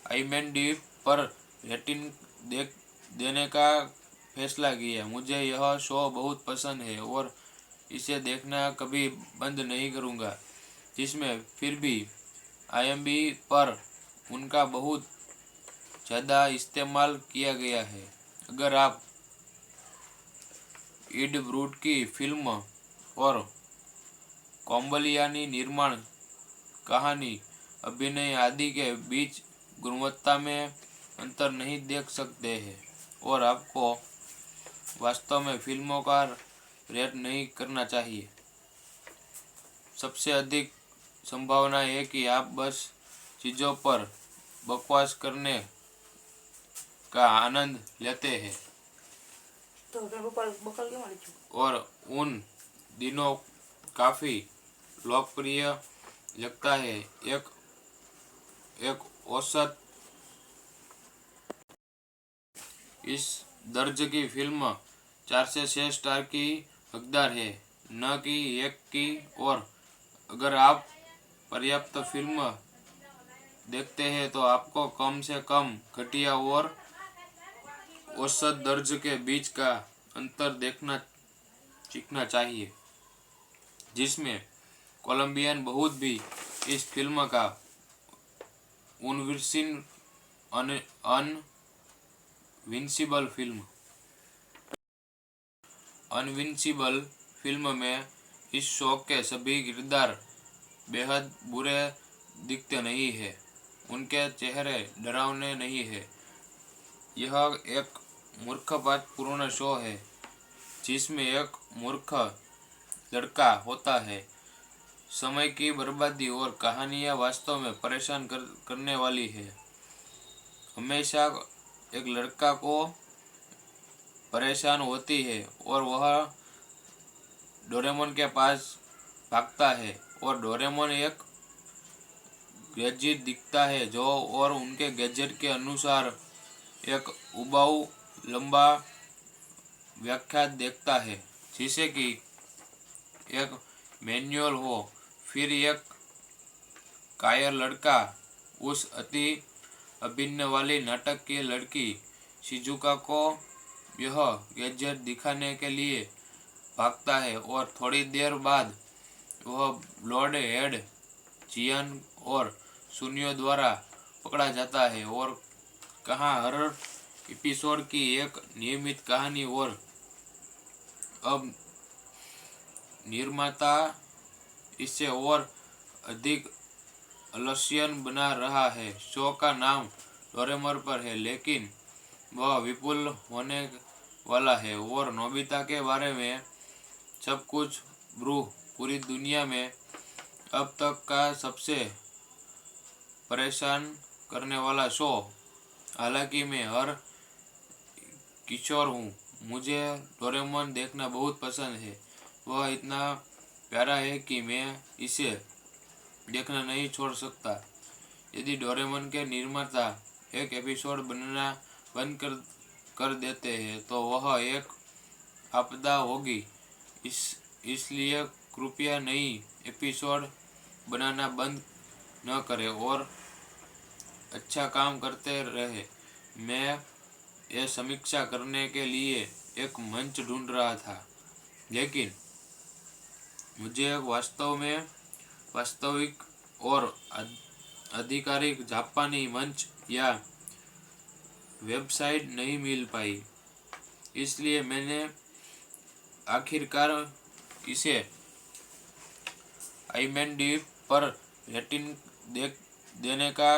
IMDb पर रेटिंग देने का फैसला किया। मुझे यह शो बहुत पसंद है और इसे देखना कभी बंद नहीं करूँगा। जिसमें फिर भी IMDb पर उनका बहुत ज़्यादा इस्तेमाल किया गया है। अगर आप एड ब्रूड की फिल्म और कॉम्बलियानी निर्माण, कहानी, अभिनय आदि के बीच गुणवत्ता में अंतर नहीं देख सकते हैं और आपको वास्तव में फिल्मों का रेट नहीं करना चाहिए, सबसे अधिक संभावना है कि आप बस चीज़ों पर बकवास करने का आनंद लेते हैं और उन दिनों काफ़ी लोकप्रिय लगता है। एक औसत इस दर्ज की फिल्म 4 से 6 स्टार की हकदार है, न कि 1 की। और अगर आप पर्याप्त फिल्म देखते हैं तो आपको कम से कम घटिया और औसत दर्ज के बीच का अंतर देखना सीखना चाहिए, जिसमें कोलंबियन बहुत भी इस फिल्म का अनविंसिबल फिल्म में इस शो के सभी किरदार बेहद बुरे दिखते नहीं है, उनके चेहरे डरावने नहीं है। यह एक मूर्खतापूर्ण शो है जिसमें एक मूर्ख लड़का होता है। समय की बर्बादी और कहानियाँ वास्तव में परेशान करने वाली है। हमेशा एक लड़का को परेशान होती है और वह डोरेमोन के पास भागता है और डोरेमोन एक गैजेट दिखता है जो और उनके गैजेट के अनुसार एक उबाऊ लंबा व्याख्या देखता है जिसे कि एक मैनुअल हो। फिर एक कायर लड़का उस अति अभिनय वाली नाटक की लड़की शिजुका को यह गैजेट दिखाने के लिए भागता है और थोड़ी देर बाद वह ब्लड हेड जियान और सुनियो द्वारा पकड़ा जाता है और कहाँ हर एपिसोड की एक नियमित कहानी। और अब निर्माता इसे और अधिक आलस्यन बना रहा है। शो का नाम डोरेमोन पर है लेकिन वह विपुल होने वाला है और नोबिता के बारे में सब कुछ पूरी दुनिया में अब तक का सबसे परेशान करने वाला शो। हालांकि मैं हर किशोर हूँ, मुझे डोरेमोन देखना बहुत पसंद है। वह इतना प्यारा है कि मैं इसे देखना नहीं छोड़ सकता। यदि डोरेमोन के निर्माता एक एपिसोड बनाना बंद कर देते हैं तो वह एक आपदा होगी। इसलिए कृपया नई एपिसोड बनाना बंद न करें और अच्छा काम करते रहे। मैं यह समीक्षा करने के लिए एक मंच ढूंढ रहा था लेकिन मुझे वास्तविक और आधिकारिक जापानी मंच या वेबसाइट नहीं मिल पाई, इसलिए मैंने आखिरकार इसे IMDb पर रेटिंग देने का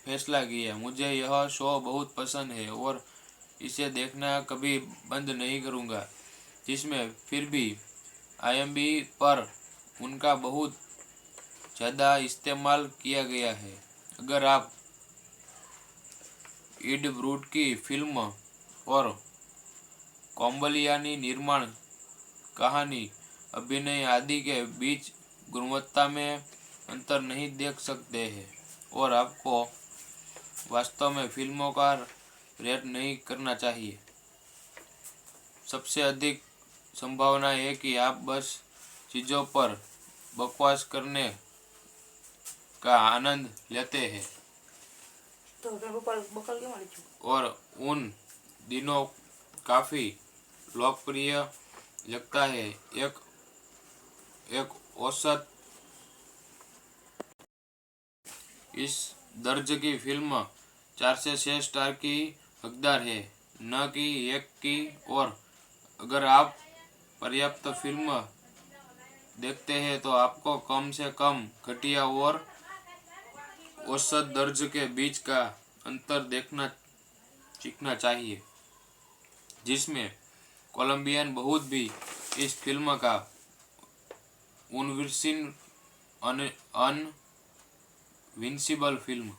फैसला किया। मुझे यह शो बहुत पसंद है और इसे देखना कभी बंद नहीं करूँगा। जिसमें फिर भी IMDb पर उनका बहुत ज़्यादा इस्तेमाल किया गया है। अगर आप एड ब्रूड की फिल्म और कॉम्बलियानी निर्माण, कहानी, अभिनय आदि के बीच गुणवत्ता में अंतर नहीं देख सकते हैं और आपको वास्तव में फिल्मों का रेट नहीं करना चाहिए, सबसे अधिक संभावना है कि आप बस चीज़ों पर बकवास करने का आनंद लेते हैं और उन दिनों काफी लोकप्रिय लगता है। एक औसत इस दर्ज की फिल्म 4 से 6 स्टार की हकदार है, न कि 1 की। और अगर आप पर्याप्त फिल्म देखते हैं तो आपको कम से कम घटिया और औसत दर्ज के बीच का अंतर देखना सीखना चाहिए, जिसमें कोलंबियन बहुत भी इस फिल्म का अनविंसिबल फिल्म